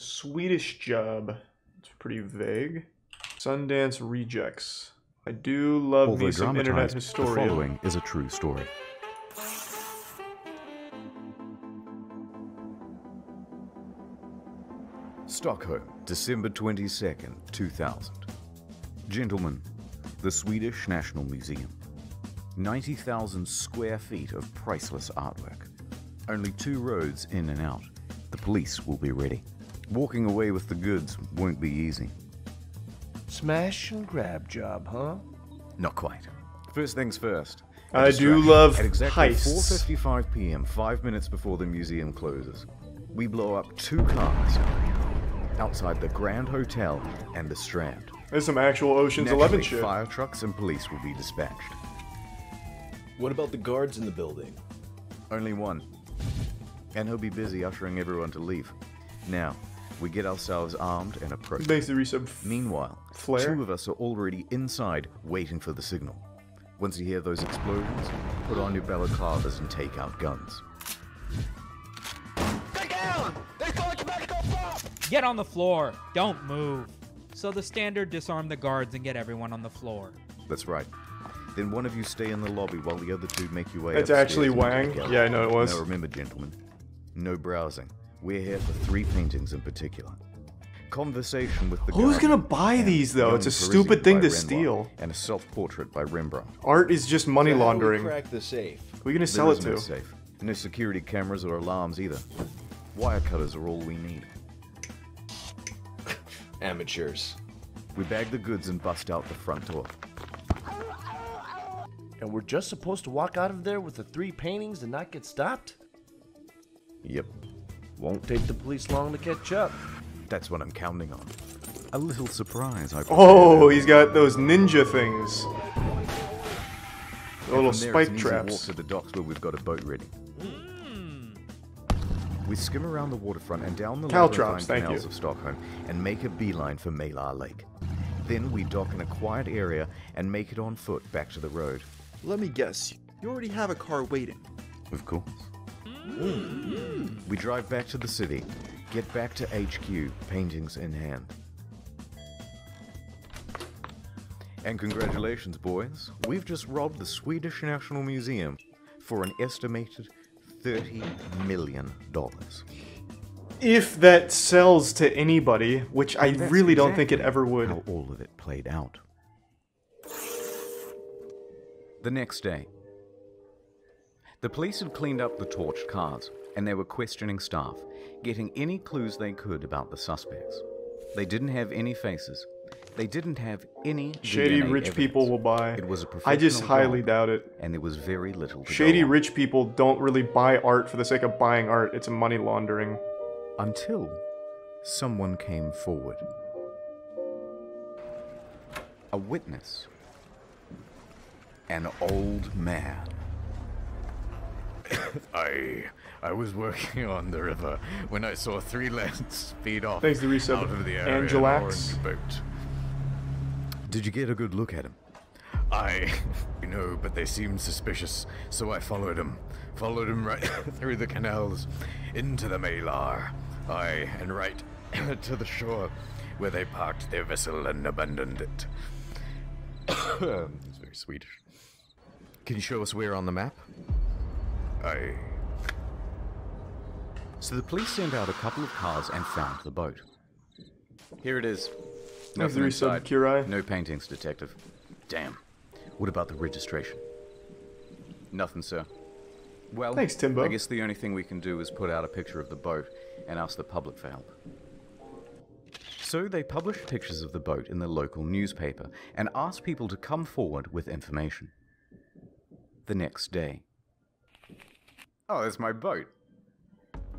Swedish job. It's pretty vague. Sundance rejects. I do love me some internet historian. The following is a true story. Stockholm, December 22nd, 2000. Gentlemen, the Swedish National Museum. 90,000 square feet of priceless artwork. Only 2 roads in and out. The police will be ready. Walking away with the goods won't be easy. Smash and grab job, huh? Not quite. First things first. I do love at exactly heists. 4:55 p.m., 5 minutes before the museum closes, we blow up 2 cars outside the Grand Hotel and the Strand. There's some actual Ocean's 11 shit. Fire trucks and police will be dispatched. What about the guards in the building? Only one. And he'll be busy ushering everyone to leave. Now, we get ourselves armed and approach. Thanks to resub. Meanwhile, Flare? 2 of us are already inside waiting for the signal. Once you hear those explosions, put on your balaclavas and take out guns. Get down! They call you back to go bomb! Get on the floor! Don't move! So the standard disarm the guards and get everyone on the floor. That's right. Then one of you stay in the lobby while the other 2 make your way It's upstairs actually and Wang. together. Yeah, I know it was. Now remember, gentlemen, no browsing. We're here for 3 paintings in particular. Conversation with the Who's gonna Guardian buy and these though? Young It's a Parisi stupid thing by to Renoir steal. and a self-portrait by Rembrandt. Art is just money So how do we laundering. crack the safe? Who are you gonna There sell it is no to? safe. No security cameras or alarms either. Wire cutters are all we need. Amateurs. We bag the goods and bust out the front door. And we're just supposed to walk out of there with the 3 paintings and not get stopped? Yep, Won't take the police long to catch up. that's what I'm counting on. A little surprise, I Oh, he's got those ninja things. The little And from there, spike it's an easy walk traps. to the docks where we've got a boat ready. We skim around the waterfront and down the Caltrops, labyrinthine thank canals you. of Stockholm and make a beeline for Mälar Lake. Then we dock in a quiet area and make it on foot back to the road. Let me guess, you already have a car waiting. Of course. We drive back to the city, get back to HQ, paintings in hand. And congratulations, boys. We've just robbed the Swedish National Museum for an estimated $30 million. If that sells to anybody, which I That's really don't think it exactly ever would. how all of it played out. The next day, the police had cleaned up the torched cars, and they were questioning staff, getting any clues they could about the suspects. They didn't have any faces. They didn't have any Shady DNA rich evidence. people will buy. It was a I just professional highly job, doubt it. and there was very little to Shady go on. rich people don't really buy art for the sake of buying art. It's money laundering. Until someone came forward. A witness. An old man. I was working on the river when I saw 3 lads speed off Thanks to resub. out of the area in an Angelax. orange boat. Did you get a good look at him? No, but they seemed suspicious, so I followed him. Followed him right through the canals, into the Mälar. And right to the shore, where they parked their vessel and abandoned it. It's very Swedish. Can you show us where on the map? So the police sent out a couple of cars and found the boat. Here it is. Thanks to Nothing resub, inside. Kirai. No paintings, detective. Damn. What about the registration? Nothing, sir. Well, Thanks, Timbo. I guess the only thing we can do is put out a picture of the boat and ask the public for help. So they published pictures of the boat in the local newspaper and asked people to come forward with information. The next day. Oh, there's my boat.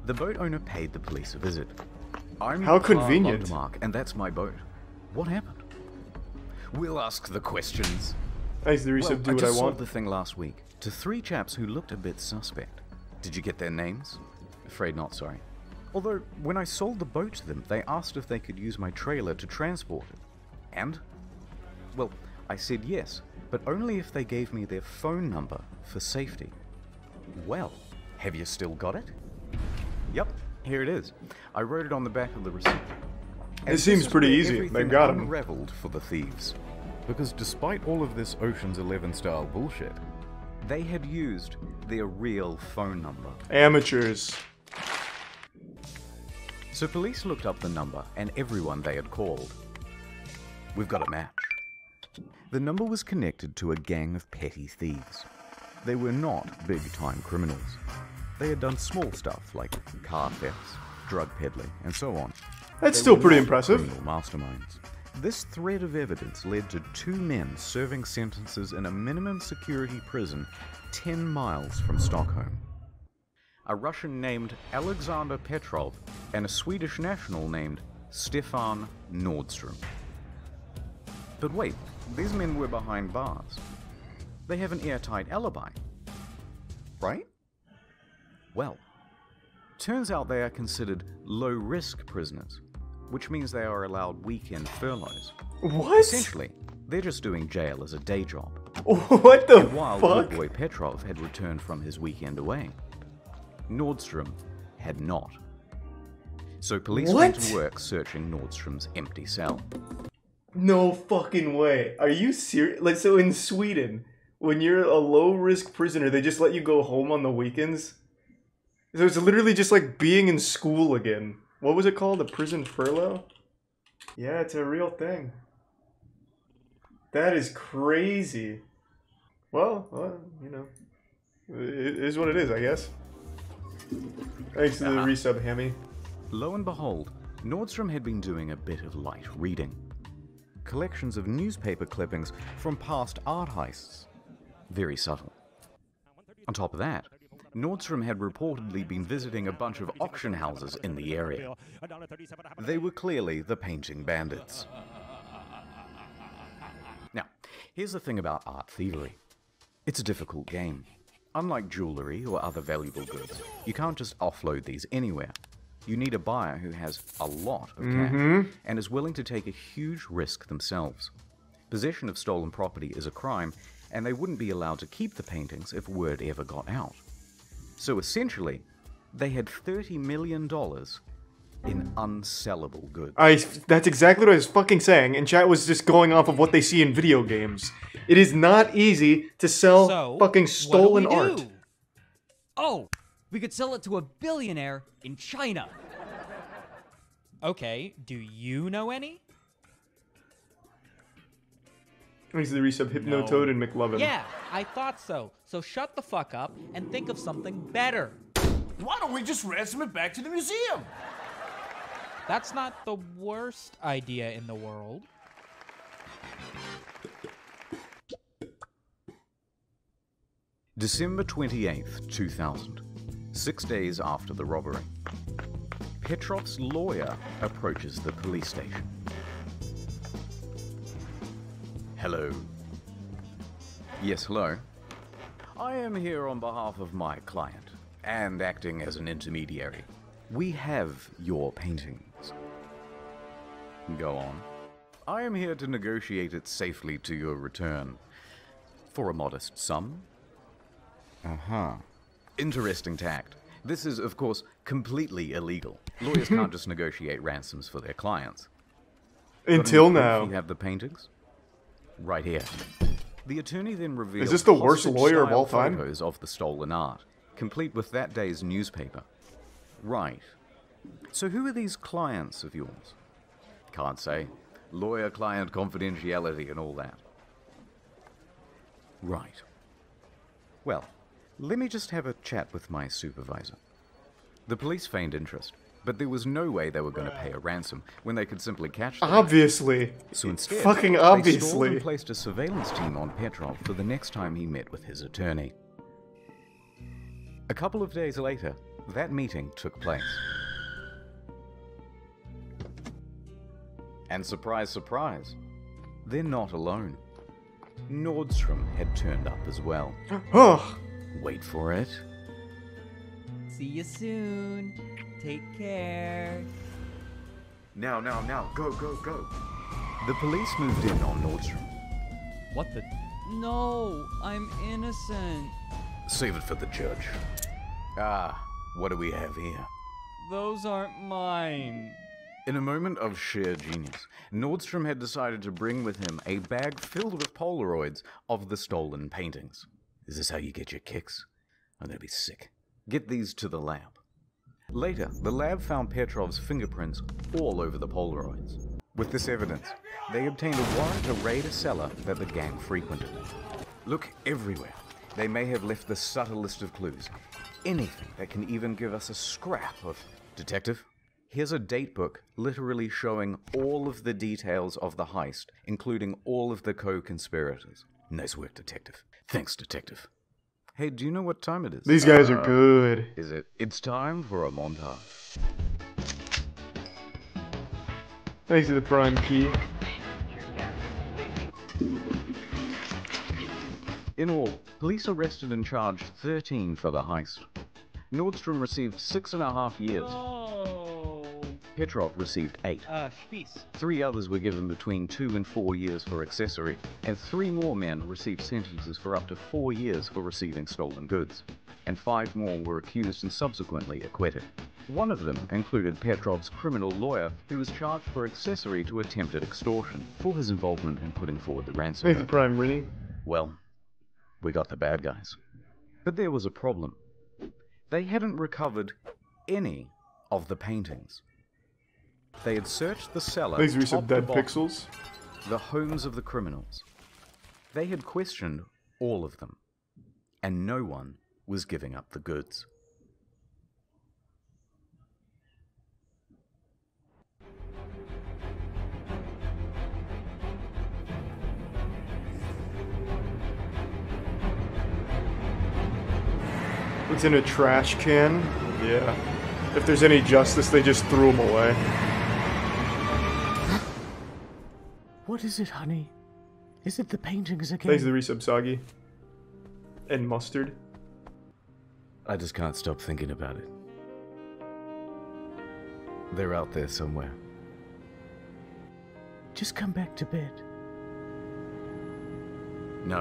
The boat owner paid the police a visit. I'm How Carl convenient. Londemark, and that's my boat. What happened? We'll ask the questions. Thanks to resub. Well, Do I what just I sold want. the thing last week to 3 chaps who looked a bit suspect. Did you get their names? Afraid not, sorry. Although, when I sold the boat to them, they asked if they could use my trailer to transport it. And? Well, I said yes, but only if they gave me their phone number for safety. Well, have you still got it? Yep, Here it is. I wrote it on the back of the receipt. It seems pretty easy. They got him. Unraveled for the thieves. Because despite all of this Ocean's 11 style bullshit, they had used their real phone number. Amateurs. So police looked up the number and everyone they had called. We've got a match. The number was connected to a gang of petty thieves. They were not big-time criminals. They had done small stuff like car thefts, drug peddling, and so on. That's still pretty impressive. Criminal masterminds. This thread of evidence led to 2 men serving sentences in a minimum security prison 10 miles from Stockholm. A Russian named Alexander Petrov and a Swedish national named Stefan Nordstrom. But wait, these men were behind bars. They have an airtight alibi, right? Well, turns out they are considered low-risk prisoners, which means they are allowed weekend furloughs. What? Essentially, they're just doing jail as a day job. What the While fuck? good boy Petrov had returned from his weekend away, Nordstrom had not. So police went to work searching Nordstrom's empty cell. No fucking way. Are you serious? Like, so in Sweden, when you're a low-risk prisoner, they just let you go home on the weekends? So it's literally just like being in school again. What was it called? A prison furlough? Yeah, it's a real thing. That is crazy. Well, you know, it is what it is, I guess. Thanks to the resub, Hammy. Lo and behold, Nordstrom had been doing a bit of light reading. Collections of newspaper clippings from past art heists. Very subtle. On top of that, Nordstrom had reportedly been visiting a bunch of auction houses in the area. They were clearly the painting bandits. Now, here's the thing about art thievery. It's a difficult game. Unlike jewelry or other valuable goods, you can't just offload these anywhere. You need a buyer who has a lot of cash and is willing to take a huge risk themselves. Possession of stolen property is a crime, and they wouldn't be allowed to keep the paintings if word ever got out. So essentially, they had $30 million in unsellable goods. That's exactly what I was fucking saying, and chat was just going off of what they see in video games. It is not easy to sell fucking stolen art. Oh, we could sell it to a billionaire in China. Okay, do you know any? Thanks to the resub, Hypnotoad and McLovin. Yeah, I thought so. So shut the fuck up and think of something better. Why don't we just ransom it back to the museum? That's not the worst idea in the world. December 28th, 2000. 6 days after the robbery. Petrov's lawyer approaches the police station. Hello. Yes, hello. I am here on behalf of my client, and acting as an intermediary. We have your paintings. Go on. I am here to negotiate it safely to your return. For a modest sum. Interesting tact. This is, of course, completely illegal. Lawyers can't just negotiate ransoms for their clients. Until now. You have the paintings? Right here. The attorney then revealed Is this the worst lawyer of all time? Photos of the stolen art, complete with that day's newspaper. Right. So who are these clients of yours? Can't say. Lawyer-client confidentiality and all that. Right. Well, let me just have a chat with my supervisor. The police feigned interest, but there was no way they were going to pay a ransom when they could simply catch them. Obviously. So instead, fucking they stalled obviously. and placed a surveillance team on Petrov for the next time he met with his attorney. A couple of days later, that meeting took place. And surprise, surprise, they're not alone. Nordstrom had turned up as well. Oh. Wait for it. See you soon. Take care. Now, go. The police moved in on Nordstrom. What the? No, I'm innocent. Save it for the judge. What do we have here? Those aren't mine. In a moment of sheer genius, Nordstrom had decided to bring with him a bag filled with Polaroids of the stolen paintings. Is this how you get your kicks? I'm gonna be sick. Get these to the lab. Later, the lab found Petrov's fingerprints all over the Polaroids. With this evidence, they obtained a warrant to raid a cellar that the gang frequented. Look everywhere. They may have left the subtlest of clues. Anything that can even give us a scrap of... Detective? Here's a date book literally showing all of the details of the heist, including all of the co-conspirators. Nice work, Detective. Thanks, Detective. Hey, do you know what time it is? These guys are good. Is it? It's time for a montage. Thanks to the prime key. In all, police arrested and charged 13 for the heist. Nordstrom received 6.5 years. Petrov received 8. Spieß. 3 others were given between 2 and 4 years for accessory, and 3 more men received sentences for up to 4 years for receiving stolen goods, and 5 more were accused and subsequently acquitted. One of them included Petrov's criminal lawyer, who was charged for accessory to attempted extortion for his involvement in putting forward the ransom. Thanks to prime Rennie. Well, we got the bad guys. But there was a problem. They hadn't recovered any of the paintings. They had searched the cellar, Thanks to some top to dead bottom, pixels. the homes of the criminals. They had questioned all of them, and no one was giving up the goods. It's in a trash can. Yeah. If there's any justice, they just threw them away. What is it, honey? Is it the paintings again? Thanks to the resub Soggy. And mustard. I just can't stop thinking about it. They're out there somewhere. Just come back to bed. No.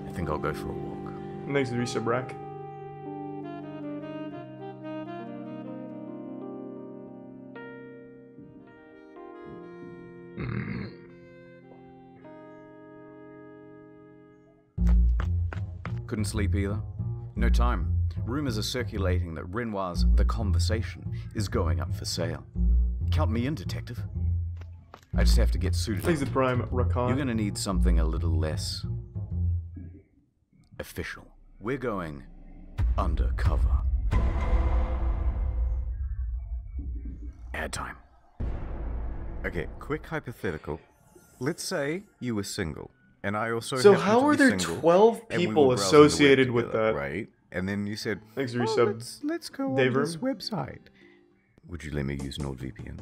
I think I'll go for a walk. And thanks to the resub Rack. Couldn't sleep either. No time. Rumors are circulating that Renoir's The Conversation is going up for sale. Count me in, detective. I just have to get suited Thanks to up. prime Rakan. You're gonna need something a little less official. We're going undercover. Ad time. Okay, quick hypothetical. Let's say you were single, and I also So happened how to are be there single, 12 and we people were browsing the web associated with together, that? right? And then you said, Thanks to "Oh, resub let's go on Daver. this website. Would you let me use NordVPN?"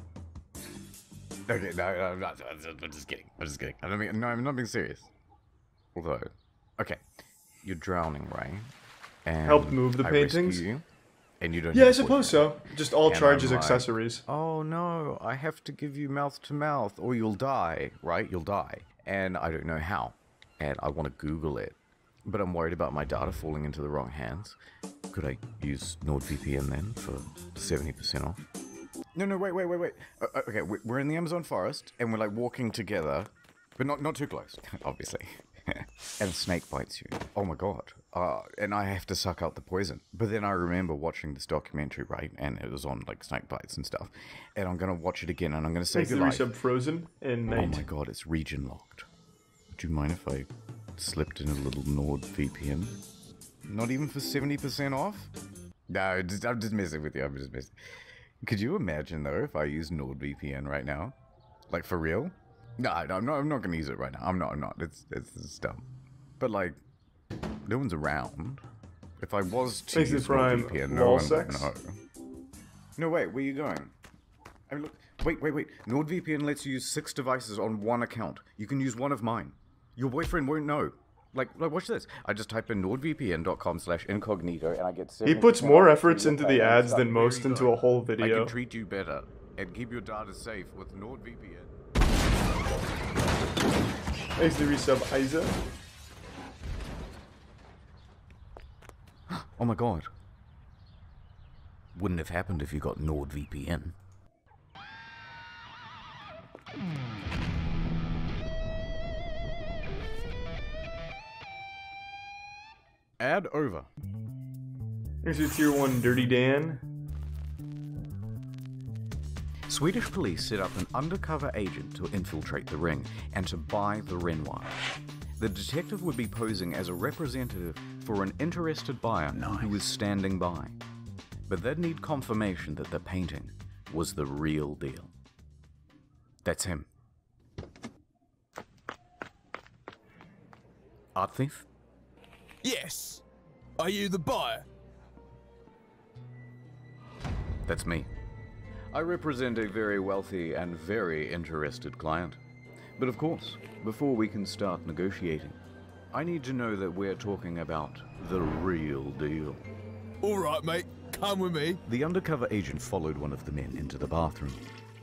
Okay, no, I'm just kidding. I'm just kidding. I'm not being serious. Although, okay, you're drowning, right? And Helped move the I rescue paintings? you, and you don't. Yeah, I have a suppose boyfriend. so. Just all And charges, I'm like, accessories. Oh no, I have to give you mouth to mouth or you'll die, right? You'll die. And I don't know how. And I want to Google it. But I'm worried about my data falling into the wrong hands. Could I use NordVPN then for 70% off? No, wait. Okay, we're in the Amazon forest and we're like walking together, but not too close, obviously. And a snake bites you. Oh my god. And I have to suck out the poison. But then I remember watching this documentary, right? And it was on like snake bites and stuff. And I'm gonna watch it again and I'm gonna save Thanks to your the life. resub Frozen and Oh Night. my god, it's region locked. Would you mind if I slipped in a little NordVPN? Not even for 70% off? No, I'm just messing with you. I'm just messing. Could you imagine though if I use NordVPN right now? Like for real? No, I'm not gonna use it right now. I'm not. It's dumb. But like, no one's around. If I was to Thanks to use Prime NordVPN, wall no one sex. would know. No, wait, where are you going? I mean, look, wait. NordVPN lets you use 6 devices on one account. You can use one of mine. Your boyfriend won't know. Like watch this. I just type in nordvpn.com/incognito and I get 70% He puts more off efforts free into look the back and ads stuff. than most Very into good. a whole I video. can treat you better and keep your data safe with NordVPN. Thanks to the resub Isa. Oh my god. Wouldn't have happened if you got NordVPN. Ad over. Here's your tier 1 Dirty Dan. Swedish police set up an undercover agent to infiltrate the ring and to buy the Renoir. The detective would be posing as a representative for an interested buyer who was standing by. But they'd need confirmation that the painting was the real deal. That's him. Art thief? Yes. Are you the buyer? That's me. I represent a very wealthy and very interested client. But of course, before we can start negotiating, I need to know that we're talking about the real deal. All right, mate. Come with me. The undercover agent followed one of the men into the bathroom.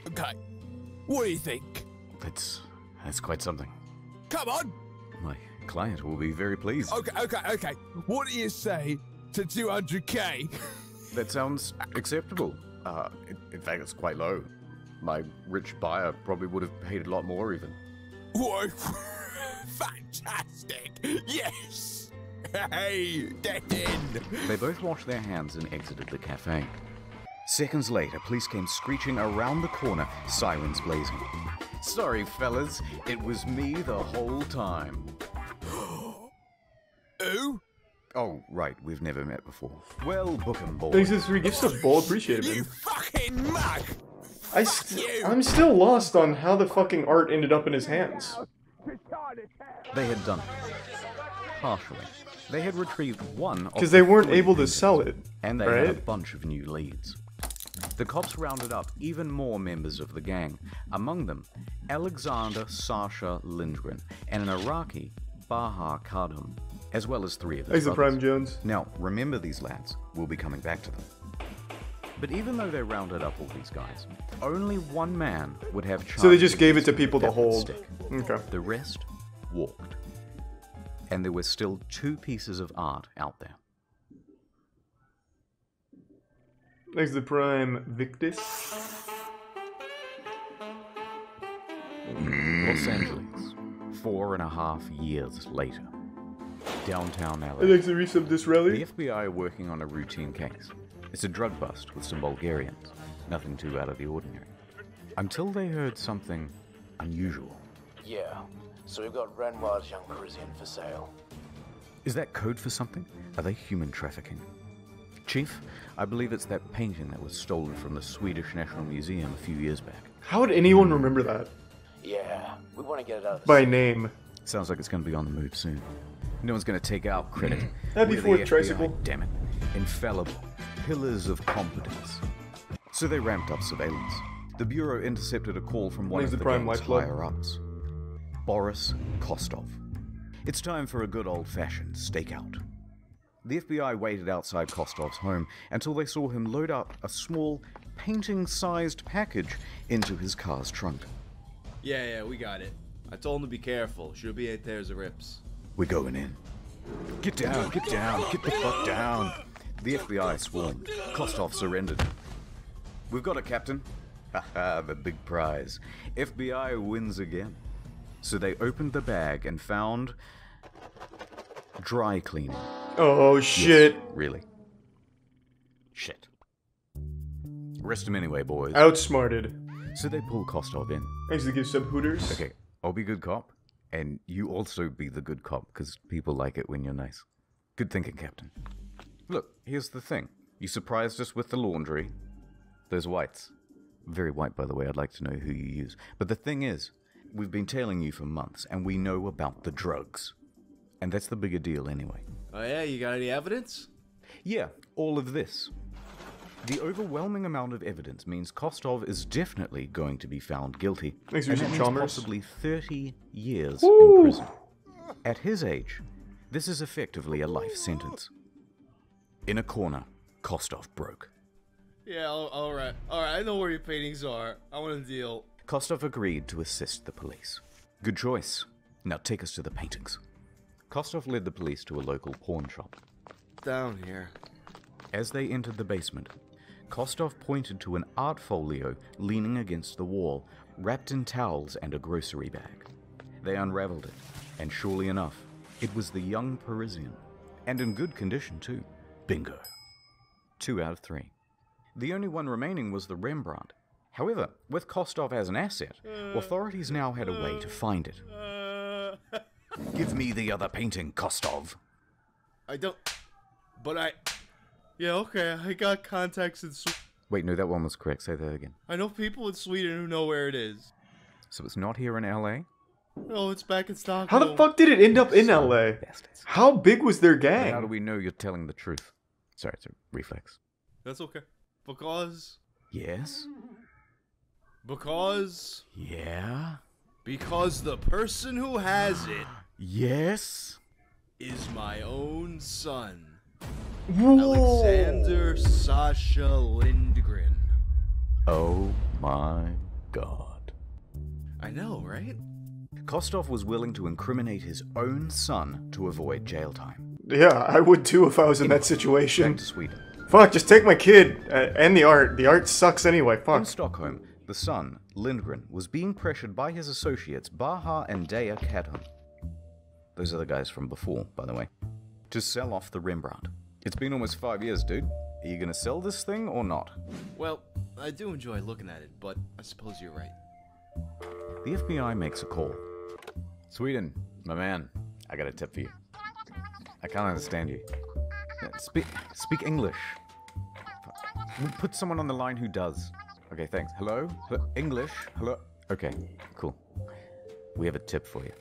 Okay. What do you think? That's quite something. Come on. My client will be very pleased. Okay. What do you say to 200k? That sounds acceptable. In fact, it's quite low. My rich buyer probably would have paid a lot more even. Whoa. Fantastic. Yes. Hey, get in. They both washed their hands and exited the cafe. Seconds later, police came screeching around the corner, sirens blazing. Sorry, fellas, it was me the whole time. Who? Oh, right, we've never met before. Well, book 'em, boy. Thanks for the 3 gift subs, Bull. Appreciate it, You man. fucking mug. I'm still lost on how the fucking art ended up in his hands. They had done it. Partially. They had retrieved one of Because they weren't 3 able to paintings, sell it, and they had a right? bunch of new leads. The cops rounded up even more members of the gang, among them Alexander Sasha Lindgren and an Iraqi, Baha Kadum, as well as 3 of his Thanks to brothers. Prime Jones. Now, remember these lads. We'll be coming back to them. But even though they rounded up all these guys, only one man would have charge So they just of gave this it to people to that would hold. stick. Okay. The rest walked. And there were still 2 pieces of art out there. Thanks to Prime Victus. Los Angeles, 4.5 years later. Downtown LA. Thanks to Resub The Disraeli. FBI are working on a routine case. It's a drug bust with some Bulgarians. Nothing too out of the ordinary. Until they heard something unusual. Yeah, so we've got Renoir's Young Parisian for sale. Is that code for something? Are they human trafficking? Chief, I believe it's that painting that was stolen from the Swedish National Museum a few years back. How would anyone remember that? Yeah, we want to get it out of the By city. name. Sounds like it's going to be on the move soon. No one's going to take our credit. Happy We're the 4th, FBI, Tricycle. Damn it. Infallible. Pillars of competence. So they ramped up surveillance. The Bureau intercepted a call from one Thanks of to the Prime gang's Life Club. higher-ups. Boris Kostov. It's time for a good old-fashioned stakeout. The FBI waited outside Kostov's home until they saw him load up a small, painting-sized package into his car's trunk. Yeah, we got it. I told him to be careful. Should be 8 pairs of rips. We're going in. Get down, get the fuck down. The FBI swarmed. Kostov surrendered. We've got it, Captain. Haha, the big prize. FBI wins again. So they opened the bag and found dry cleaning. Oh shit. Yes, really. Shit. Arrest him anyway, boys. Outsmarted. So they pull Kostov in. Thanks to the gift sub Hooters. Okay, I'll be good cop, and you also be the good cop, because people like it when you're nice. Good thinking, Captain. Look, here's the thing. You surprised us with the laundry. Those whites. Very white, by the way. I'd like to know who you use. But the thing is, we've been tailing you for months, and we know about the drugs. And that's the bigger deal anyway. Oh yeah, you got any evidence? Yeah, all of this. The overwhelming amount of evidence means Kostov is definitely going to be found guilty. Thanks, and that Richard means Chalmers. possibly 30 years Woo! in prison. At his age, this is effectively a life sentence. In a corner, Kostov broke. Yeah, alright. Alright, I know where your paintings are. I want a deal. Kostov agreed to assist the police. Good choice. Now take us to the paintings. Kostov led the police to a local pawn shop. Down here. As they entered the basement, Kostov pointed to an art folio leaning against the wall, wrapped in towels and a grocery bag. They unraveled it, and surely enough, it was the young Parisian. And in good condition, too. Bingo. 2 out of 3. The only one remaining was the Rembrandt. However, with Kostov as an asset, authorities now had a way to find it. Give me the other painting, Kostov. I don't... But I... Yeah, okay, I got contacts in Sweden. Wait, no, that one was correct. Say that again. I know people in Sweden who know where it is. So it's not here in LA? No, it's back in Stockholm. How the fuck did it end up in LA? Bastards. How big was their But gang? how do we know you're telling the truth? Sorry, it's a reflex. That's okay. Because... Yes? Because... Yeah? Because the person who has it Yes? is my own son. Whoa. Alexander Sasha Lindgren. Oh my god. I know, right? Kostov was willing to incriminate his own son to avoid jail time. Yeah, I would too if I was in that Back situation. to Sweden. Fuck, just take my kid. And the art. The art sucks anyway, In fuck. Stockholm, the son, Lindgren, was being pressured by his associates Baha and Dea Kadham. Those are the guys from before, by the way. To sell off the Rembrandt. It's been almost 5 years, dude. Are you gonna sell this thing or not? Well, I do enjoy looking at it, but I suppose you're right. The FBI makes a call. Sweden, my man, I got a tip for you. I can't understand you. Speak English. We'll put someone on the line who does. Okay, thanks. Hello? English? Hello? Okay, cool. We have a tip for you.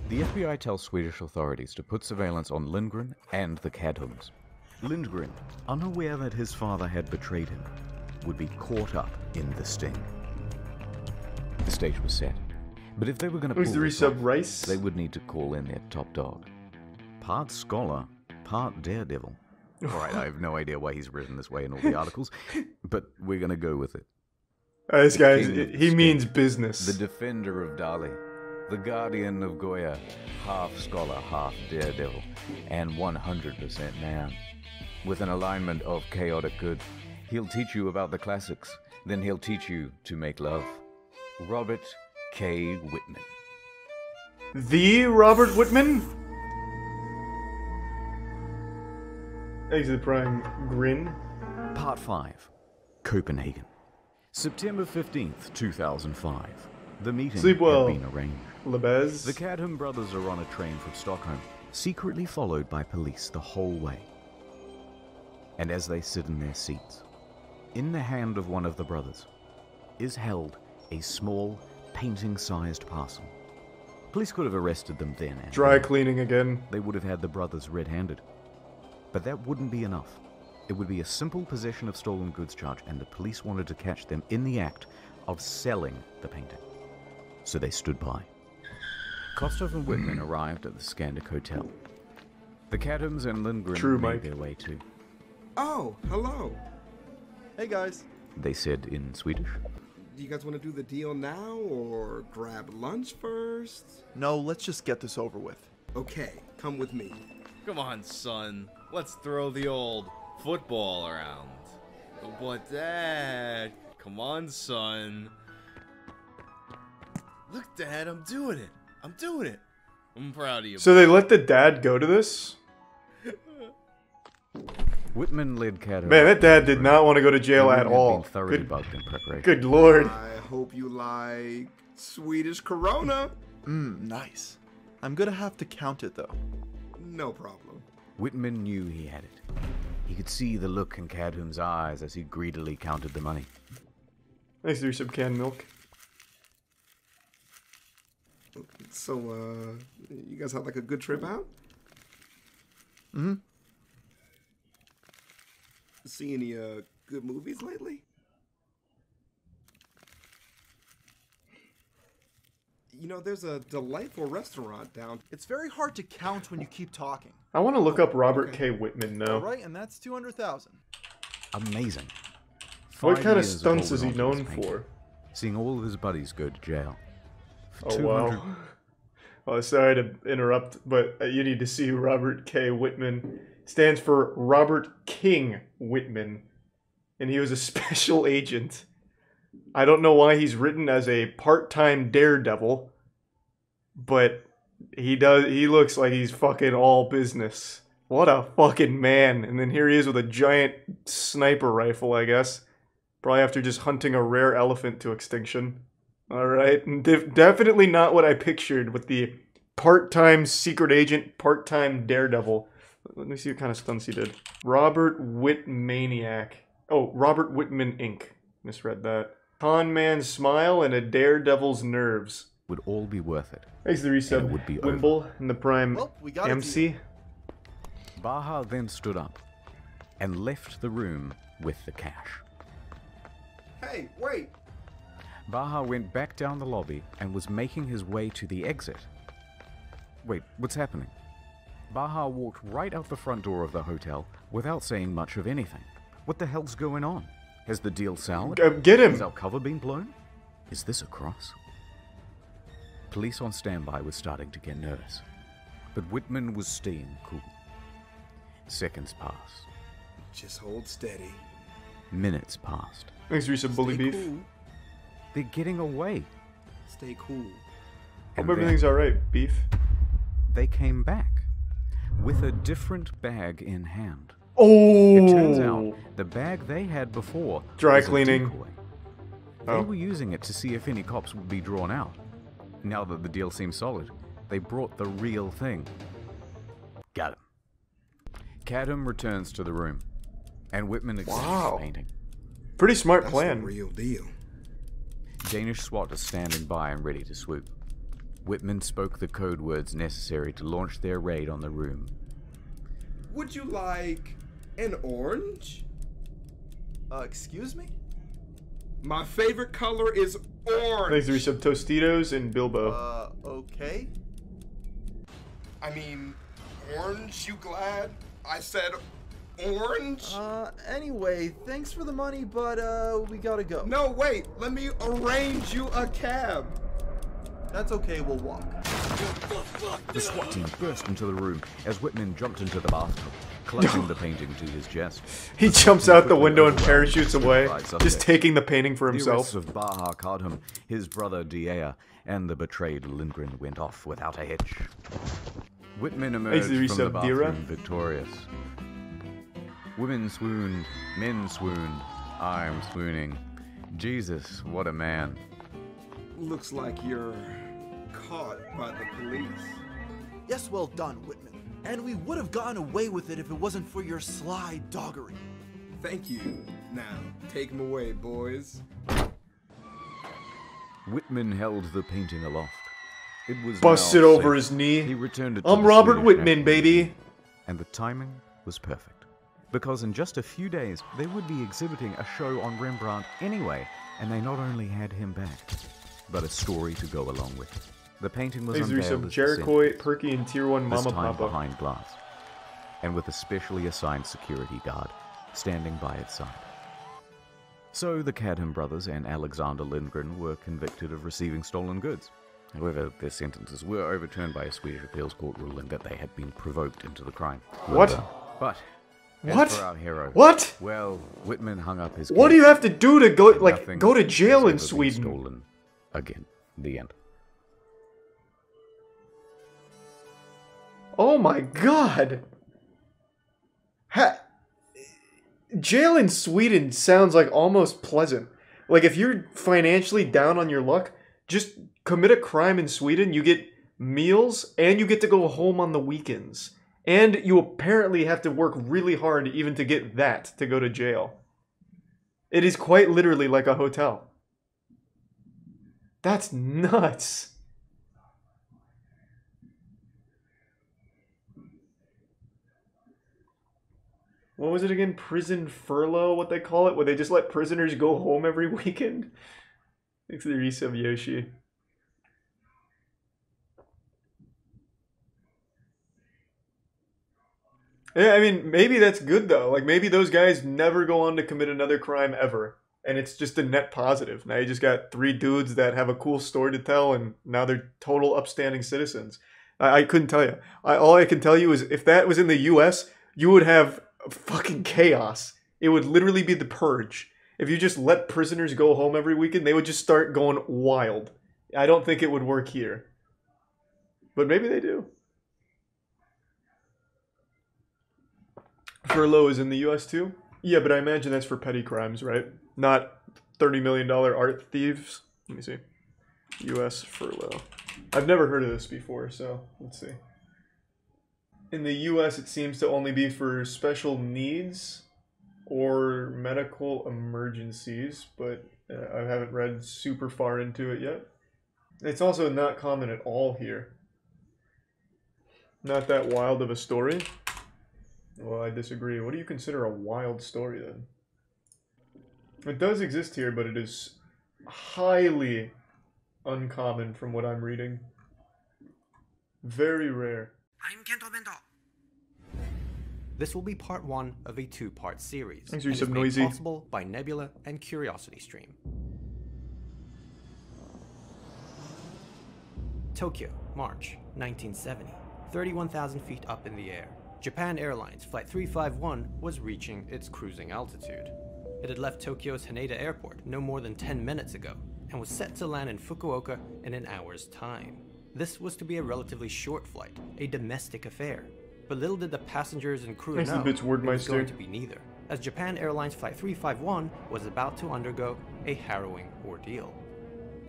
The FBI tells Swedish authorities to put surveillance on Lindgren and the Kadhams. Lindgren, unaware that his father had betrayed him, would be caught up in the sting. The stage was set. But if they were going to pull this off, Rice? they would need to call in their top dog. Part scholar, part daredevil. Alright, I have no idea why he's written this way in all the articles, but we're going to go with it. This guy, King of he Sting, means business. The defender of Dali, the guardian of Goya, half scholar, half daredevil, and 100% man. With an alignment of chaotic good, he'll teach you about the classics, then he'll teach you to make love. Robert K. Whitman. The Robert Whitman? Exit Prime Grin. Part 5. Copenhagen. September 15th, 2005. The meeting Sleep well, had been arranged. Lebez. The Kadham brothers are on a train from Stockholm, secretly followed by police the whole way. And as they sit in their seats, in the hand of one of the brothers is held a small, painting-sized parcel. Police could have arrested them then. And Dry cleaning again. they would have had the brothers red-handed. But that wouldn't be enough. It would be a simple possession of stolen goods charge, and the police wanted to catch them in the act of selling the painting. So they stood by. Kostov and Whitman arrived at the Scandic Hotel. The Kadhams and Lindgren True, made Mike. their way too. Oh, hello. Hey guys. They said in Swedish. Do you guys want to do the deal now or grab lunch first? No, let's just get this over with. Okay, come with me. Come on, son. Let's throw the old football around. But Dad, come on, son. Look, Dad, I'm doing it. I'm doing it. I'm proud of you. So they let the dad go to this? Whitman led Kadham. Man, that dad did not want to go to jail Whitman at had all. been thoroughly Good, bugged in preparation. good lord. I hope you like Swedish Corona. Nice. I'm gonna have to count it though. No problem. Whitman knew he had it. He could see the look in Kadham's eyes as he greedily counted the money. Nice to do some canned milk. So, you guys had like a good trip out? Mm-hmm. See any, good movies lately? You know, there's a delightful restaurant down. It's very hard to count when you keep talking. I want to look up Robert K. Whitman now. Right, and that's 200,000. Amazing. What 5 kind of years stunts is holding he onto known this painting, for? Seeing all of his buddies go to jail. For Oh, wow. 200 Oh, sorry to interrupt, but you need to see Robert K. Whitman. Stands for Robert King Whitman. and he was a special agent. I don't know why he's written as a part-time daredevil, but he looks like he's fucking all business. What a fucking man. And then here he is with a giant sniper rifle, I guess. Probably after just hunting a rare elephant to extinction. Alright, definitely not what I pictured with the part-time secret agent, part-time daredevil. Let me see what kind of stunts he did. Robert Whitmaniac. Oh, Robert Whitman Inc. Misread that. Con man's smile and a daredevil's nerves. Would all be worth it. Thanks to the resub. Would be Wimble in the Prime MC. Baha then stood up and left the room with the cash. Hey, wait! Baha went back down the lobby and was making his way to the exit. Wait, what's happening? Baha walked right out the front door of the hotel without saying much of anything. What the hell's going on? Has the deal soured? Get him! Has our cover been blown? Is this a cross? Police on standby were starting to get nervous, but Whitman was staying cool. Seconds passed. Just hold steady. Minutes passed. Thanks for some bully beef. Cool. They're getting away. Stay cool. Hope everything's alright, beef. They came back with a different bag in hand. Oh! It turns out the bag they had before dry was a cleaning. decoy. They were using it to see if any cops would be drawn out. Now that the deal seemed solid, they brought the real thing. Got him. Cadham returns to the room, and Whitman examines the painting. Pretty smart plan. The real deal. Danish SWAT is standing by and ready to swoop. Whitman spoke the code words necessary to launch their raid on the room. Would you like an orange? Excuse me? My favorite color is orange. Thanks to resub Tostitos and Bilbo. Okay. I mean, orange, you glad? I said orange? Anyway, thanks for the money, but, we gotta go. No, wait, let me arrange you a cab. That's okay, we'll walk. The SWAT team burst into the room as Whitman jumped into the bathtub, clutching the painting to his chest. He jumps out the window and parachutes away, just taking the painting for himself. The arrests of Baha Kadham, his brother Diea, and the betrayed Lindgren went off without a hitch. Whitman emerged from the bathroom victorious. Women swooned, men swooned, I'm swooning. Jesus, what a man. Looks like you're caught by the police. Yes, well done, Whitman. And we would have gotten away with it if it wasn't for your sly doggery. Thank you. Now, take him away, boys. Whitman held the painting aloft. It was busted over his knee. He returned it to I'm the Robert Swedish Whitman, National baby. Museum, and the timing was perfect. Because in just a few days, they would be exhibiting a show on Rembrandt anyway, and they not only had him back, but a story to go along with it. The painting was unveiled as Jericho, Perky, and Tier 1 this Mama time Papa. behind glass, and with a specially assigned security guard standing by its side. So the Cadham brothers and Alexander Lindgren were convicted of receiving stolen goods. However, their sentences were overturned by a Swedish appeals court ruling that they had been provoked into the crime. What? But what? As for our hero, what? Well, Whitman hung up his. What do you have to do to go to jail in Sweden? Stolen again. The end. Oh my god! Jail in Sweden sounds like almost pleasant. Like if you're financially down on your luck, just commit a crime in Sweden, you get meals, and you get to go home on the weekends. And you apparently have to work really hard even to get that, to go to jail. It is quite literally like a hotel. That's nuts. What was it again? Prison furlough, what they call it? Where they just let prisoners go home every weekend? Thanks to the resub, Yoshi. Yeah, I mean, maybe that's good though. Like, maybe those guys never go on to commit another crime ever. And it's just a net positive. Now you just got 3 dudes that have a cool story to tell, and now they're total upstanding citizens. I couldn't tell you. All I can tell you is if that was in the US, you would have fucking chaos. It would literally be the purge. If you just let prisoners go home every weekend, they would just start going wild. I don't think it would work here. But maybe they do. Furlough is in the US too? Yeah, but I imagine that's for petty crimes, right? Not $30 million art thieves. Let me see. US furlough. I've never heard of this before, so let's see. In the US, it seems to only be for special needs or medical emergencies, but I haven't read super far into it yet. It's also not common at all here. Not that wild of a story. Well, I disagree. What do you consider a wild story, then? It does exist here, but it is highly uncommon from what I'm reading. Very rare. This will be part 1 of a 2-part series. Thanks for and some is made noisy. possible by Nebula and CuriosityStream. Tokyo, March 1970. 31,000 feet up in the air. Japan Airlines Flight 351 was reaching its cruising altitude. It had left Tokyo's Haneda Airport no more than 10 minutes ago and was set to land in Fukuoka in an hour's time. This was to be a relatively short flight, a domestic affair. But little did the passengers and crew know it was going to be neither, as Japan Airlines Flight 351 was about to undergo a harrowing ordeal.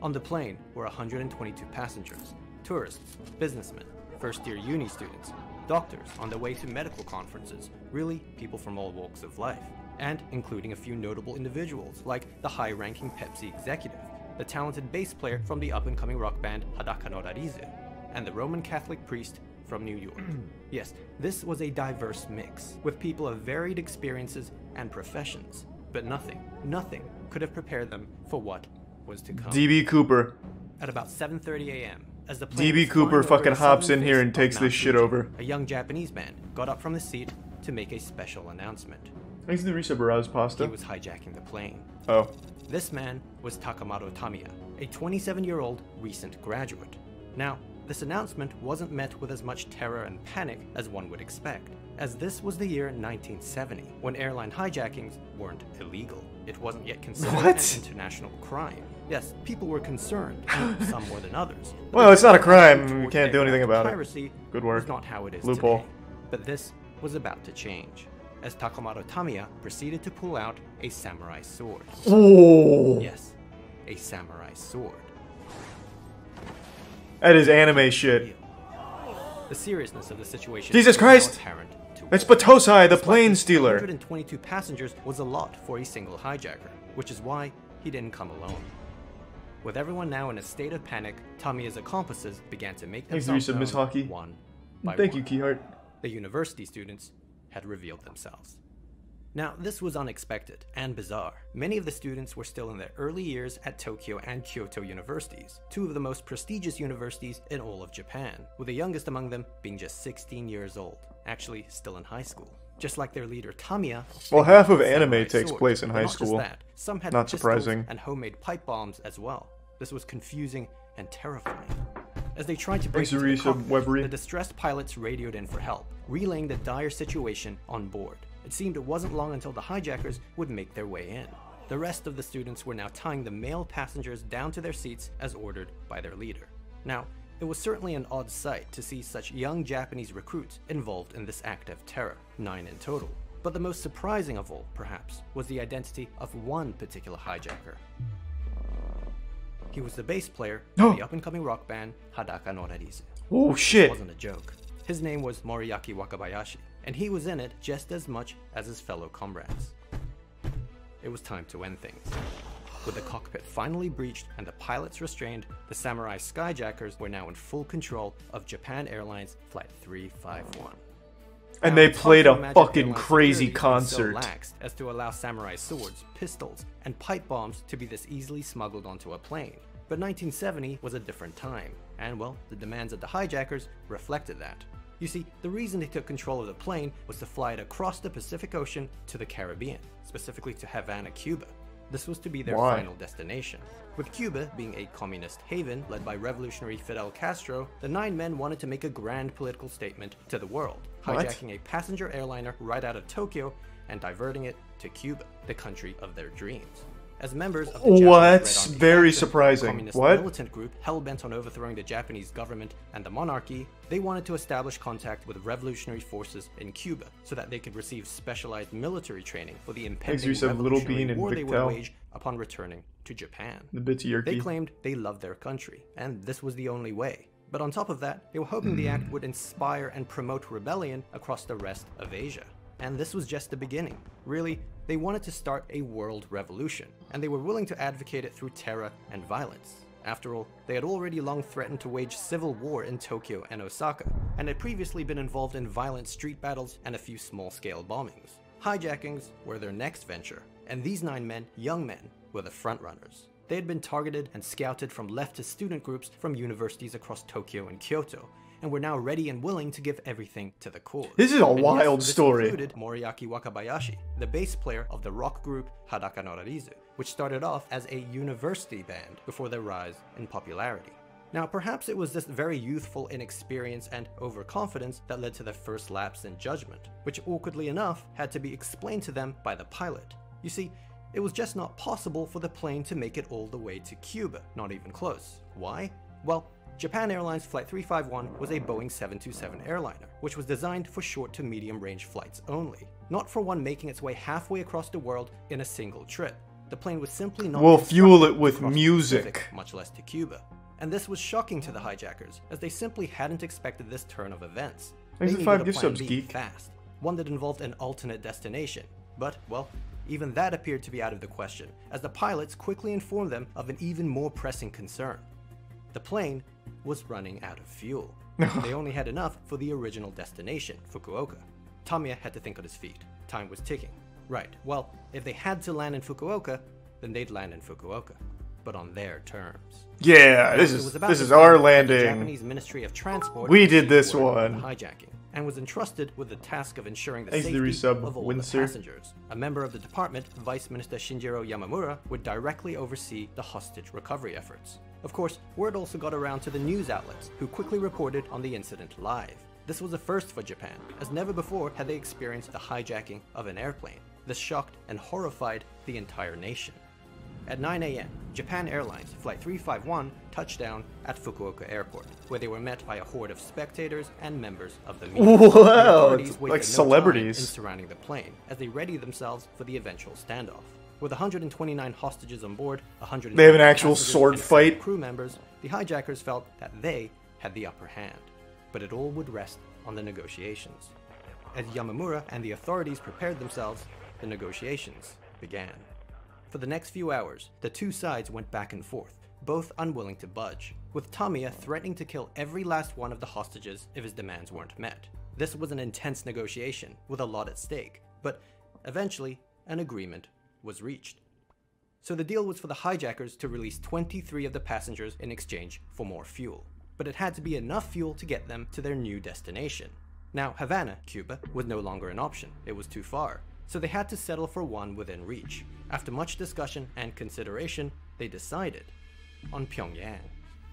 On the plane were 122 passengers, tourists, businessmen, first-year uni students, doctors on their way to medical conferences, really people from all walks of life, and including a few notable individuals like the high-ranking Pepsi executive, the talented bass player from the up-and-coming rock band Hadaka no Rarizu, and the Roman Catholic priest from New York. Yes, this was a diverse mix, with people of varied experiences and professions, but nothing could have prepared them for what was to come. DB Cooper. At about 7:30 a.m., as the plane DB was Cooper flying over fucking the hops southern in here face and of takes Mount this shit Fuji, over. a young Japanese man got up from the seat to make a special announcement. Thanks to the Risa Barraz pasta. He was hijacking the plane. Oh. This man was Takamaro Tamiya, a 27-year-old recent graduate. Now, this announcement wasn't met with as much terror and panic as one would expect, as this was the year 1970, when airline hijackings weren't illegal. It wasn't yet considered an international crime. Yes, people were concerned, some more than others. Well, it's not a crime. We can't do anything about Piracy it. Good work. was not how it is Loophole. today. But this was about to change, as Takamaro Tamiya proceeded to pull out a samurai sword. Oh. Yes, a samurai sword. That is anime shit. The seriousness of the situation Jesus was now Christ! apparent to It's all. Batosai, the Despite plane this, stealer. 122 passengers was a lot for a single hijacker, which is why he didn't come alone. With everyone now in a state of panic, Tamiya's accomplices began to make Thanks, themselves Teresa, Miss known Hockey. one by Thank one. you, Keyheart. The university students had revealed themselves. Now, this was unexpected and bizarre. Many of the students were still in their early years at Tokyo and Kyoto universities, two of the most prestigious universities in all of Japan, with the youngest among them being just 16 years old, actually still in high school. Just like their leader Tamiya. Well, half of anime samurai takes swords. place in But high not just school. that, some had Not pistols surprising. and homemade pipe bombs as well. This was confusing and terrifying. As they tried to break Thanks, into the Arisa cockpit, Webbery. the distressed pilots radioed in for help, relaying the dire situation on board. It seemed it wasn't long until the hijackers would make their way in. The rest of the students were now tying the male passengers down to their seats as ordered by their leader. Now, it was certainly an odd sight to see such young Japanese recruits involved in this act of terror, 9 in total. But the most surprising of all, perhaps, was the identity of one particular hijacker. He was the bass player of the up-and-coming rock band Hadaka no Rarizu. Oh, shit. This wasn't a joke. His name was Moriaki Wakabayashi, and he was in it just as much as his fellow comrades. It was time to end things. With the cockpit finally breached and the pilots restrained, the samurai skyjackers were now in full control of Japan Airlines Flight 351. And Now, they it's hard played to a imagine fucking airline crazy security being concert. so lax as to allow samurai swords, pistols, and pipe bombs to be this easily smuggled onto a plane. But 1970 was a different time, and well, the demands of the hijackers reflected that. You see, the reason they took control of the plane was to fly it across the Pacific Ocean to the Caribbean, specifically to Havana, Cuba. This was to be their Why? final destination. With Cuba being a communist haven led by revolutionary Fidel Castro, the 9 men wanted to make a grand political statement to the world, What? hijacking a passenger airliner right out of Tokyo and diverting it to Cuba, the country of their dreams. As members of the Japanese What's Red Army very faction, surprising? communist What? militant group hell-bent on overthrowing the Japanese government and the monarchy, they wanted to establish contact with revolutionary forces in Cuba so that they could receive specialized military training for the impending Little revolutionary Bean and war Big they would Tal. wage upon returning to Japan. The bits of They yerky. claimed they loved their country, and this was the only way. But on top of that, they were hoping the act would inspire and promote rebellion across the rest of Asia. And this was just the beginning. Really, they wanted to start a world revolution, and they were willing to advocate it through terror and violence. After all, they had already long threatened to wage civil war in Tokyo and Osaka, and had previously been involved in violent street battles and a few small-scale bombings. Hijackings were their next venture, and these 9 men, young men, were the frontrunners. They had been targeted and scouted from leftist student groups from universities across Tokyo and Kyoto, and were now ready and willing to give everything to the cause. This is a And yes, wild this story. included Moriaki Wakabayashi, the bass player of the rock group Hadaka no Rarizu, which started off as a university band before their rise in popularity. Now, perhaps it was this very youthful inexperience and overconfidence that led to their first lapse in judgment, which awkwardly enough had to be explained to them by the pilot. You see, it was just not possible for the plane to make it all the way to Cuba, not even close. Why? Well, Japan Airlines Flight 351 was a Boeing 727 airliner, which was designed for short to medium range flights only, not for one making its way halfway across the world in a single trip. The plane was simply not We'll fuel constructed it with to cross the music. Pacific, much less to Cuba. And this was shocking to the hijackers, as they simply hadn't expected this turn of events. Thanks They for 5 needed a gift plan subs, B geek. fast, one that involved an alternate destination. But, well, even that appeared to be out of the question, as the pilots quickly informed them of an even more pressing concern. The plane was running out of fuel. They only had enough for the original destination, Fukuoka. Tamiya had to think on his feet. Time was ticking. Right, well, if they had to land in Fukuoka, then they'd land in Fukuoka, but on their terms. Yeah, Now, this it is was about this this is our time that the landing. Japanese Ministry of Transport We did this received word of one. the hijacking, and was entrusted with the task of ensuring the Thanks to the safety resub, of all Windsor. the passengers. A member of the department, Vice Minister Shinjiro Yamamura, would directly oversee the hostage recovery efforts. Of course, word also got around to the news outlets, who quickly reported on the incident live. This was a first for Japan, as never before had they experienced the hijacking of an airplane. This shocked and horrified the entire nation. At 9 a.m., Japan Airlines Flight 351 touched down at Fukuoka Airport, where they were met by a horde of spectators and members of the media. Wow, The authorities it's wasted like no celebrities. time in surrounding the plane, as they readied themselves for the eventual standoff. With 129 hostages on board, 100 They have an actual sword fight. crew members, the hijackers felt that they had the upper hand. But it all would rest on the negotiations. As Yamamura and the authorities prepared themselves, the negotiations began. For the next few hours, the two sides went back and forth, both unwilling to budge, with Tamiya threatening to kill every last one of the hostages if his demands weren't met. This was an intense negotiation, with a lot at stake, but eventually, an agreement was reached. So the deal was for the hijackers to release 23 of the passengers in exchange for more fuel. But it had to be enough fuel to get them to their new destination. Now, Havana, Cuba, was no longer an option. It was too far. So they had to settle for one within reach. After much discussion and consideration, they decided on Pyongyang.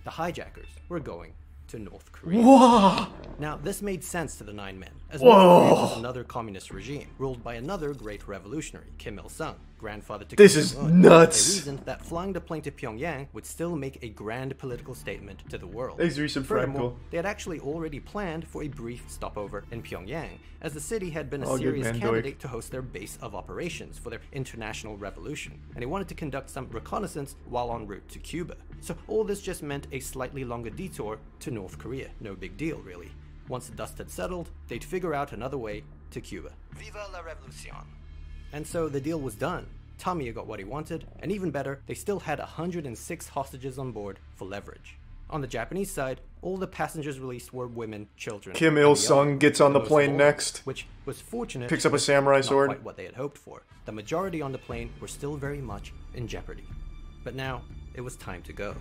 The hijackers were going to North Korea. Whoa! Now, this made sense to the 9 men, as Whoa! North Korea was another communist regime, ruled by another great revolutionary, Kim Il-sung, grandfather to This Kim is Jong-un. nuts. They reasoned that flying the plane to Pyongyang would still make a grand political statement to the world. Thanks, Resub Furthermore, Fractal. they had actually already planned for a brief stopover in Pyongyang, as the city had been a All good, serious man, candidate to host their base of operations for their international revolution, and they wanted to conduct some reconnaissance while en route to Cuba. So all this just meant a slightly longer detour to North Korea. No big deal, really. Once the dust had settled, they'd figure out another way to Cuba. Viva la revolution! And so the deal was done. Tamiya got what he wanted, and even better, they still had 106 hostages on board for leverage. On the Japanese side, all the passengers released were women, children. Kim and the Il-sung young, gets on the most plane of all, next. which was fortunate. Picks up a but samurai not sword. quite what they had hoped for. The majority on the plane were still very much in jeopardy. But now, it was time to go.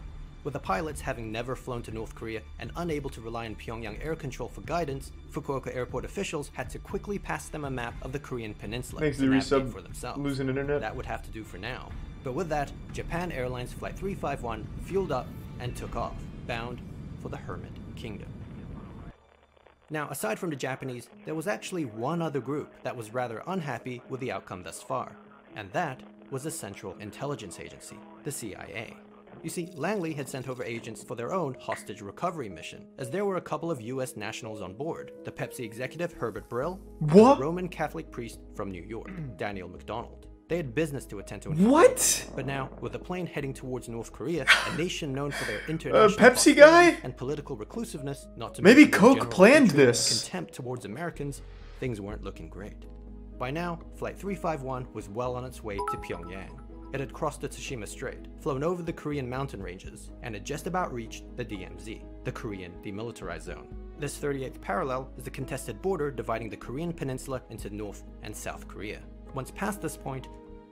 With the pilots having never flown to North Korea and unable to rely on Pyongyang air control for guidance, Fukuoka airport officials had to quickly pass them a map of the Korean peninsula Thanks to to the navigate resub, for themselves. losing internet. That would have to do for now. But with that, Japan Airlines Flight 351 fueled up and took off, bound for the Hermit Kingdom. Now, aside from the Japanese, there was actually one other group that was rather unhappy with the outcome thus far, and that was the Central Intelligence Agency, the CIA. You see, Langley had sent over agents for their own hostage recovery mission, as there were a couple of US nationals on board, the Pepsi executive Herbert Brill, and the Roman Catholic priest from New York, Daniel MacDonald. They had business to attend to. What? But now, with the plane heading towards North Korea, a nation known for their international Pepsi guy? and political reclusiveness, not to maybe mention Coke general planned hatred and this. contempt towards Americans, things weren't looking great. By now, Flight 351 was well on its way to Pyongyang. It had crossed the Tsushima Strait, flown over the Korean mountain ranges, and had just about reached the DMZ, the Korean Demilitarized Zone. This 38th parallel is the contested border dividing the Korean peninsula into North and South Korea. Once past this point,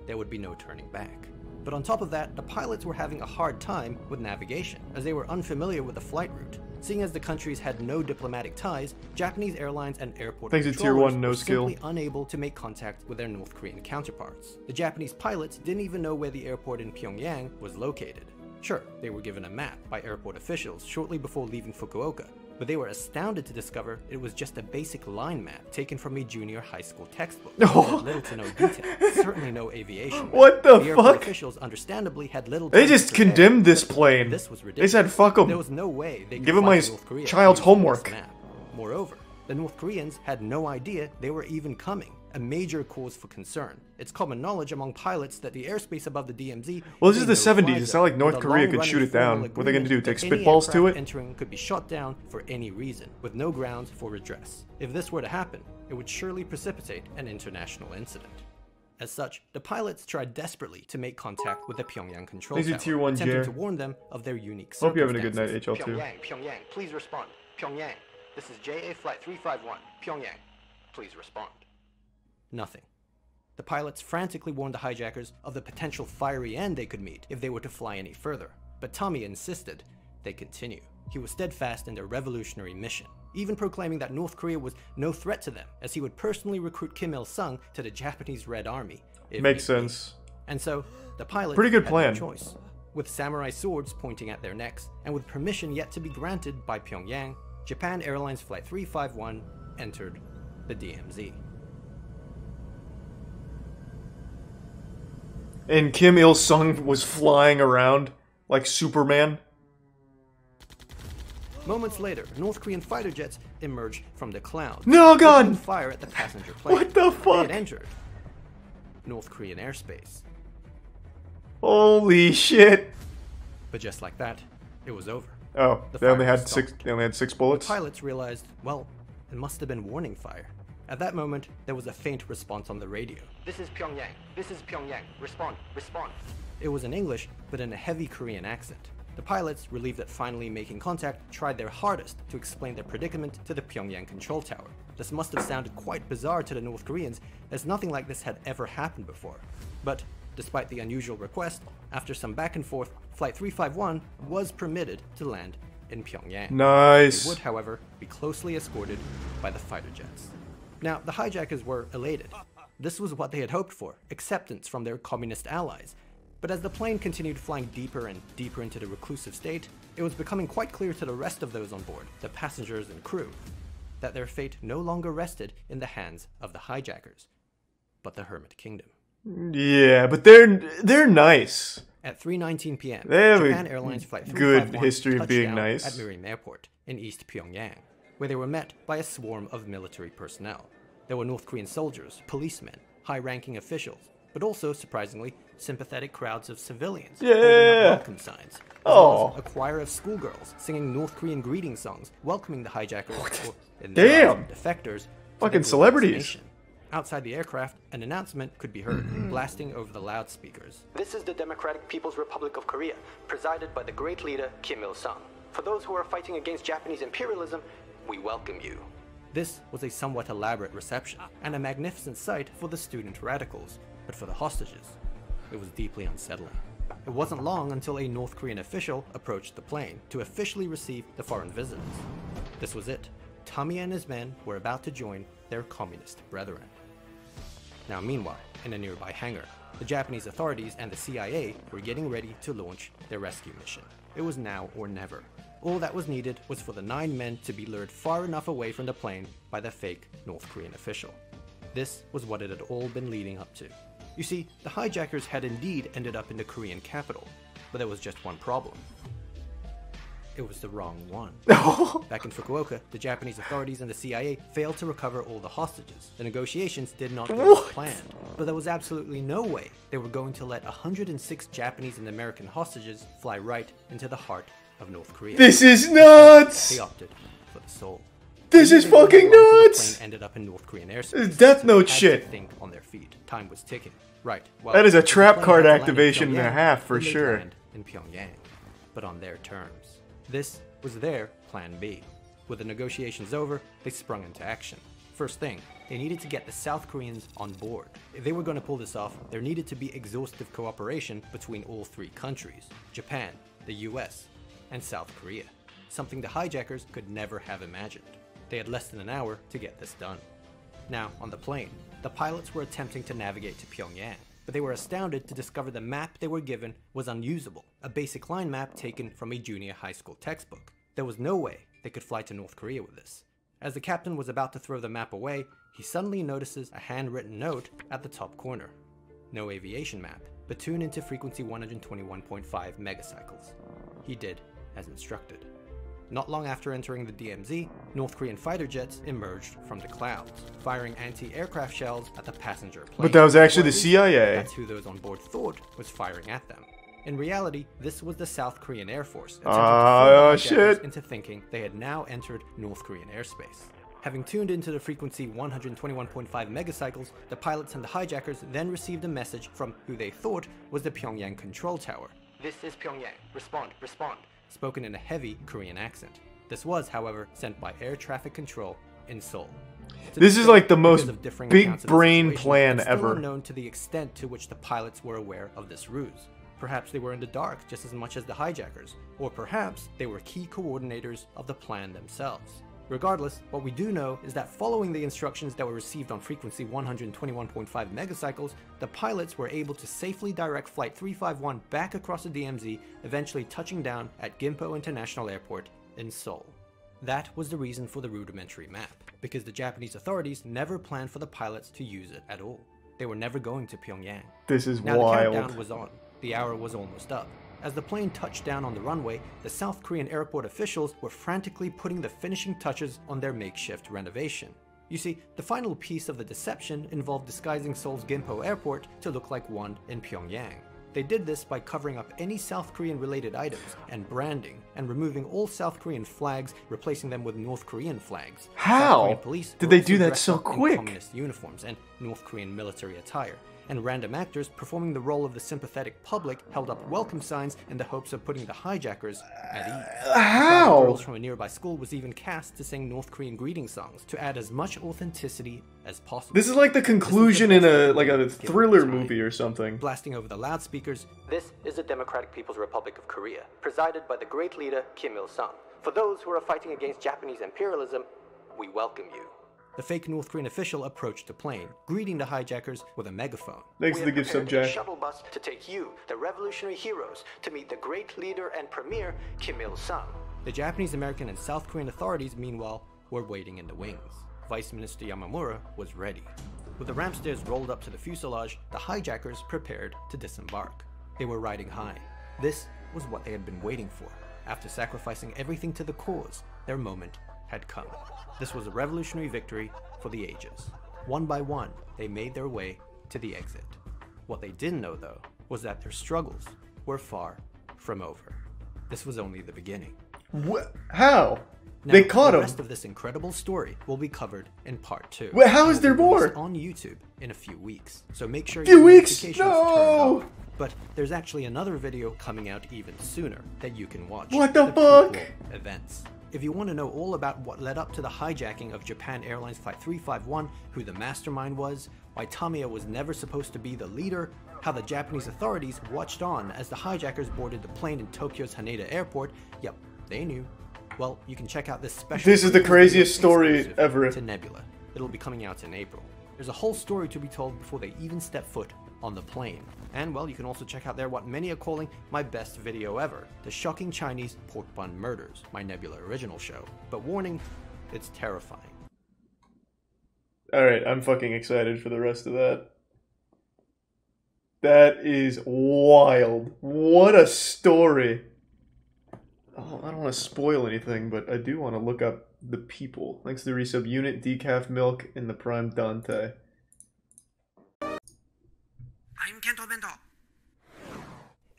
there would be no turning back. But on top of that, the pilots were having a hard time with navigation, as they were unfamiliar with the flight route. Seeing as the countries had no diplomatic ties, Japanese airlines and airport controllers were simply unable to make contact with their North Korean counterparts. The Japanese pilots didn't even know where the airport in Pyongyang was located. Sure, they were given a map by airport officials shortly before leaving Fukuoka, but they were astounded to discover it was just a basic line map taken from a junior high school textbook. Oh. Little to no detail, certainly no aviation. What the airport fuck? officials understandably had little They time just to prepare. condemned this plane. This was They ridiculous. said, fuck them. There was no way they could Give him fly my to North Korea child's using homework. this map. Moreover, the North Koreans had no idea they were even coming, a major cause for concern. It's common knowledge among pilots that the airspace above the DMZ. Well, this is the no-fly 70s. It's not like zone, North with a Korea could long-running shoot it down. formal What are they gonna do, agreement take that any spitballs to aircraft it? entering could be shot down for any reason, with no grounds for redress. If this were to happen, it would surely precipitate an international incident. As such, the pilots tried desperately to make contact with the Pyongyang control Thanks to tower, Tier 1 attempting Jer. to warn them of their unique circumstances. Hope you're having a good night, HL2. Pyongyang, please respond. Pyongyang, this is JA Flight 351. Pyongyang, please respond. Nothing. The pilots frantically warned the hijackers of the potential fiery end they could meet if they were to fly any further. But Tommy insisted they continue. He was steadfast in their revolutionary mission, even proclaiming that North Korea was no threat to them, as he would personally recruit Kim Il-sung to the Japanese Red Army. Makes sense. And so, the pilots Pretty good had plan. no choice. With samurai swords pointing at their necks, and with permission yet to be granted by Pyongyang, Japan Airlines Flight 351 entered the DMZ. And Kim Il-sung was flying around like Superman. Moments later, North Korean fighter jets emerged from the clouds. No, God! Opening fire at the passenger plane. What the They fuck? had entered North Korean airspace. Holy shit! But just like that, it was over. Oh, The they only fire had was six. stopped. They only had 6 The bullets. pilots realized, well, it must have been warning fire. At that moment, there was a faint response on the radio. This is Pyongyang. This is Pyongyang. Respond. Respond. It was in English, but in a heavy Korean accent. The pilots, relieved at finally making contact, tried their hardest to explain their predicament to the Pyongyang control tower. This must have sounded quite bizarre to the North Koreans, as nothing like this had ever happened before. But, despite the unusual request, after some back and forth, Flight 351 was permitted to land in Pyongyang. Nice. It would, however, be closely escorted by the fighter jets. Now, the hijackers were elated. This was what they had hoped for, acceptance from their communist allies. But as the plane continued flying deeper and deeper into the reclusive state, it was becoming quite clear to the rest of those on board, the passengers and crew, that their fate no longer rested in the hands of the hijackers, but the Hermit Kingdom. Yeah, but they're nice. At 3:19 p.m., They have Japan a Airlines Flight good 351 history of touched being down nice. at Miriam Airport in East Pyongyang, where they were met by a swarm of military personnel. There were North Korean soldiers, policemen, high-ranking officials, but also, surprisingly, sympathetic crowds of civilians holding Yeah. up welcome signs, as well Oh. as a choir of schoolgirls singing North Korean greeting songs, welcoming the hijackers, or in Damn. their eyes, defectors, to Fucking their glorious celebrities. nation. Outside the aircraft, an announcement could be heard, blasting over the loudspeakers. This is the Democratic People's Republic of Korea, presided by the great leader Kim Il-sung. For those who are fighting against Japanese imperialism, we welcome you. This was a somewhat elaborate reception, and a magnificent sight for the student radicals, but for the hostages, it was deeply unsettling. It wasn't long until a North Korean official approached the plane to officially receive the foreign visitors. This was it. Tommy and his men were about to join their communist brethren. Now meanwhile, in a nearby hangar, The Japanese authorities and the CIA were getting ready to launch their rescue mission. It was now or never. All that was needed was for the 9 men to be lured far enough away from the plane by the fake North Korean official. This was what it had all been leading up to. You see, the hijackers had indeed ended up in the Korean capital, but there was just one problem. It was the wrong one. Back in Fukuoka, the Japanese authorities and the CIA failed to recover all the hostages. The negotiations did not go as planned, but there was absolutely no way they were going to let 106 Japanese and American hostages fly right into the heart of North Korea. This is nuts! They opted for the Seoul. This is fucking nuts! The plane ended up in North Korean airspace. Death Note Had to shit. think on their feet. Time was ticking. Right. Well, That is a if the trap plane card had to land in activation and a Pyongyang, half for then they'd sure. land in Pyongyang, but on their terms. This was their plan B. With the negotiations over, they sprung into action. First thing, they needed to get the South Koreans on board. If they were going to pull this off, there needed to be exhaustive cooperation between all 3 countries: Japan, the US, and South Korea. Something the hijackers could never have imagined. They had less than an hour to get this done. Now, on the plane, the pilots were attempting to navigate to Pyongyang, but they were astounded to discover the map they were given was unusable, a basic line map taken from a junior high school textbook. There was no way they could fly to North Korea with this. As the captain was about to throw the map away, he suddenly notices a handwritten note at the top corner. No aviation map, but tune into frequency 121.5 megacycles. He did as instructed. Not long after entering the DMZ, North Korean fighter jets emerged from the clouds, firing anti-aircraft shells at the passenger plane. But that was actually the CIA. That's who those on board thought was firing at them. In reality, this was the South Korean Air Force shit. into thinking they had now entered North Korean airspace. Having tuned into the frequency 121.5 megacycles, the pilots and the hijackers then received a message from who they thought was the Pyongyang control tower. "This is Pyongyang. Respond, respond," spoken in a heavy Korean accent. This was, however, sent by air traffic control in Seoul. This is like the most big accounts of the brain situation, plan it's still ever. unknown to the extent to which the pilots were aware of this ruse. Perhaps they were in the dark just as much as the hijackers, or perhaps they were key coordinators of the plan themselves. Regardless, what we do know is that following the instructions that were received on frequency 121.5 megacycles, the pilots were able to safely direct Flight 351 back across the DMZ, eventually touching down at Gimpo International Airport in Seoul. That was the reason for the rudimentary map, because the Japanese authorities never planned for the pilots to use it at all. They were never going to Pyongyang. This is now wild. The countdown was on. The hour was almost up. As the plane touched down on the runway, the South Korean airport officials were frantically putting the finishing touches on their makeshift renovation. You see, the final piece of the deception involved disguising Seoul's Gimpo airport to look like one in Pyongyang. They did this by covering up any South Korean related items and branding, and removing all South Korean flags, replacing them with North Korean flags. How? South Korean police Did were they also do that dressed so up in quick? communist uniforms and North Korean military attire, and random actors performing the role of the sympathetic public held up welcome signs in the hopes of putting the hijackers at ease. How? One of the girls from a nearby school was even cast to sing North Korean greeting songs to add as much authenticity as possible. This is like the conclusion in a thriller movie or something. Blasting over the loudspeakers, "This is the Democratic People's Republic of Korea, presided by the great leader Kim Il-sung. For those who are fighting against Japanese imperialism, we welcome you." The fake North Korean official approached the plane, greeting the hijackers with a megaphone. Thanks for the gift sub, Jack. A shuttle bus to take you, the revolutionary heroes, to meet the great leader and premier Kim Il-sung. The Japanese, American, and South Korean authorities, meanwhile, were waiting in the wings. Vice Minister Yamamura was ready. With the ramp stairs rolled up to the fuselage, the hijackers prepared to disembark. They were riding high. This was what they had been waiting for. After sacrificing everything to the cause, their moment had come. This was a revolutionary victory for the ages. One by one, they made their way to the exit. What they didn't know, though, was that their struggles were far from over. This was only the beginning. What? How? Now, They caught the him. rest of this incredible story will be covered in part 2. Wait, how is It there will be released more? on YouTube in a few weeks. So make sure Few your weeks? notifications No! turned on. But there's actually another video coming out even sooner that you can watch. What the fuck? prequel events. If you want to know all about what led up to the hijacking of Japan Airlines Flight 351, who the mastermind was, why Tamiya was never supposed to be the leader, how the Japanese authorities watched on as the hijackers boarded the plane in Tokyo's Haneda Airport, yep, they knew. Well, you can check out this special. This is the preview craziest video story exclusive ever. To Nebula. It'll be coming out in April. There's a whole story to be told before they even step foot on the plane. And well, you can also check out there what many are calling my best video ever, the shocking Chinese pork bun murders, my Nebula original show. But warning, it's terrifying. Alright, I'm fucking excited for the rest of that. That is wild. What a story. Oh, I don't want to spoil anything, but I do want to look up the people. Thanks to the resub Unit, Decaf Milk, and the Prime Dante. I'm Kento Bento.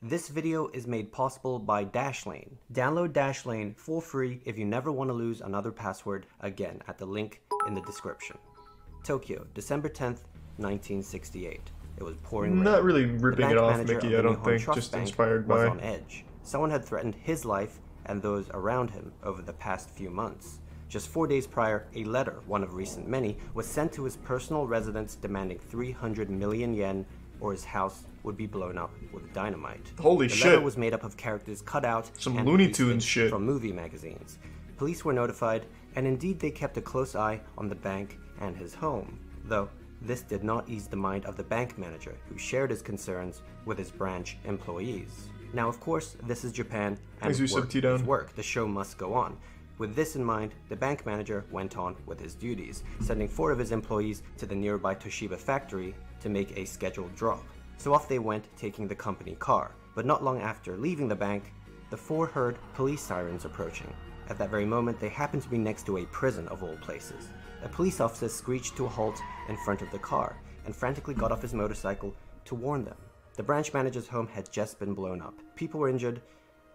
This video is made possible by Dashlane. Download Dashlane for free if you never want to lose another password again at the link in the description. Tokyo, December 10th, 1968. It was pouring rain. Not really ripping it off, Mickey, I don't think. Trust Just Bank inspired was by. on edge. Someone had threatened his life and those around him over the past few months. Just 4 days prior, a letter, one of recent many, was sent to his personal residence demanding 300 million yen or his house would be blown up with dynamite. Holy the shit. The letter was made up of characters cut out Some and Looney Tunes shit from movie magazines. Police were notified, and indeed they kept a close eye on the bank and his home, though this did not ease the mind of the bank manager, who shared his concerns with his branch employees. Now, of course, this is Japan, and work is work. The show must go on. With this in mind, the bank manager went on with his duties, sending 4 of his employees to the nearby Toshiba factory to make a scheduled drop. So off they went, taking the company car. But not long after leaving the bank, the 4 heard police sirens approaching. At that very moment, they happened to be next to a prison of all places. A police officer screeched to a halt in front of the car and frantically got off his motorcycle to warn them. The branch manager's home had just been blown up. People were injured.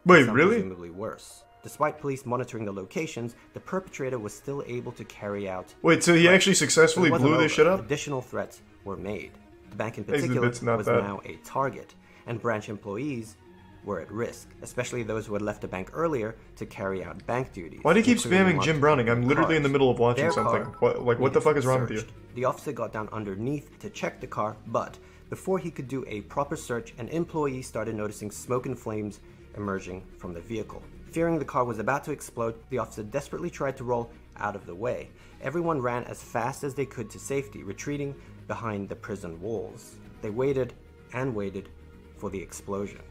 Wait, some really? Presumably worse. Despite police monitoring the locations, the perpetrator was still able to carry out. Wait, so he actually successfully blew this shit up? Additional threats were made. The bank in particular was now a target, and branch employees were at risk, especially those who had left the bank earlier to carry out bank duties. Why do you keep spamming Jim Browning? I'm literally in the middle of watching something. What the fuck is wrong with you? The officer got down underneath to check the car, but before he could do a proper search, an employee started noticing smoke and flames emerging from the vehicle. Fearing the car was about to explode, the officer desperately tried to roll out of the way. Everyone ran as fast as they could to safety, retreating behind the prison walls. They waited and waited for the explosion,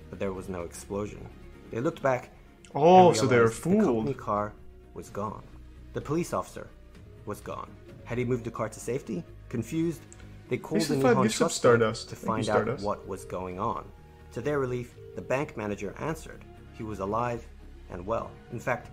but there was no explosion. They looked back. Oh, so they were fooled. The company fooled. car was gone. The police officer was gone. Had he moved the car to safety? Confused, they called the Nihon Trust Bank to find out what was going on. To their relief, the bank manager answered. He was alive and well. In fact,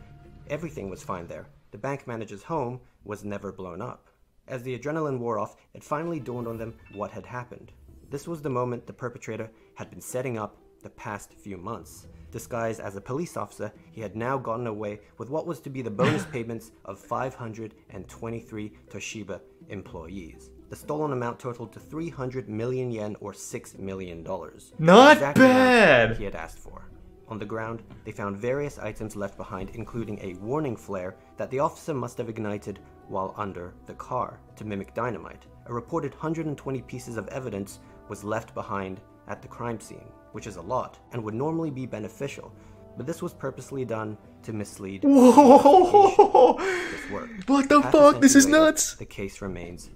everything was fine there. The bank manager's home was never blown up. As the adrenaline wore off, it finally dawned on them what had happened. This was the moment the perpetrator had been setting up the past few months. Disguised as a police officer, he had now gotten away with what was to be the bonus payments of 523 Toshiba employees. The stolen amount totaled to 300 million yen or $6 million. Not exactly bad! He had asked for. On the ground, they found various items left behind, including a warning flare that the officer must have ignited while under the car to mimic dynamite. A reported 120 pieces of evidence was left behind at the crime scene, which is a lot and would normally be beneficial, but this was purposely done to mislead. Whoa! This worked. What the fuck? This is nuts! The case remains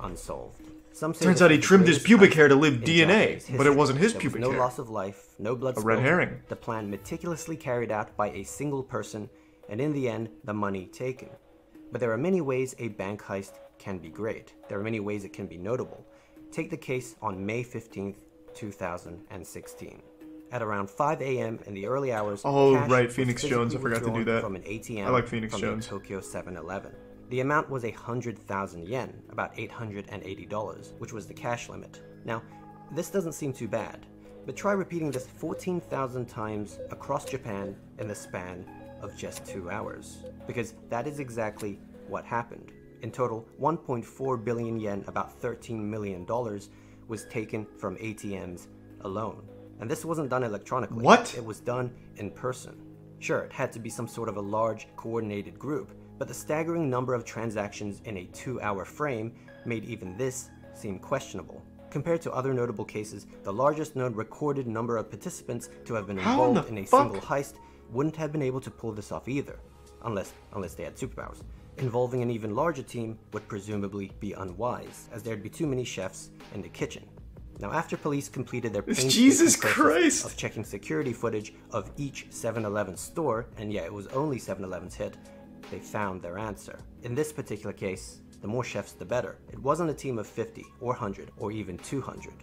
unsolved. Some say Turns out he trimmed his pubic hair to live DNA, but it wasn't his pubic hair. No loss of life, no blood spilled. A red herring. The plan meticulously carried out by a single person, and in the end, the money taken. But there are many ways a bank heist can be great. There are many ways it can be notable. Take the case on May 15th, 2016. At around 5 a.m. in the early hours, right, Phoenix Jones, I forgot to do that. From an ATM I like Phoenix from Jones. The Tokyo 7-Eleven. The amount was 100,000 yen, about $880, which was the cash limit. Now, this doesn't seem too bad, but try repeating this 14,000 times across Japan in the span of just 2 hours, because that is exactly what happened. In total, 1.4 billion yen, about $13 million, was taken from ATMs alone. And this wasn't done electronically. What? It was done in person. Sure, it had to be some sort of a large, coordinated group, but the staggering number of transactions in a 2-hour frame made even this seem questionable. Compared to other notable cases, the largest known recorded number of participants to have been involved in a single heist wouldn't have been able to pull this off either, unless they had superpowers. Involving an even larger team would presumably be unwise, as there'd be too many chefs in the kitchen. Now, after police completed their Jesus Christ of checking security footage of each 7-Eleven store, and yeah, it was only 7-Eleven's hit, they found their answer. In this particular case, the more chefs the better. It wasn't a team of 50 or 100 or even 200.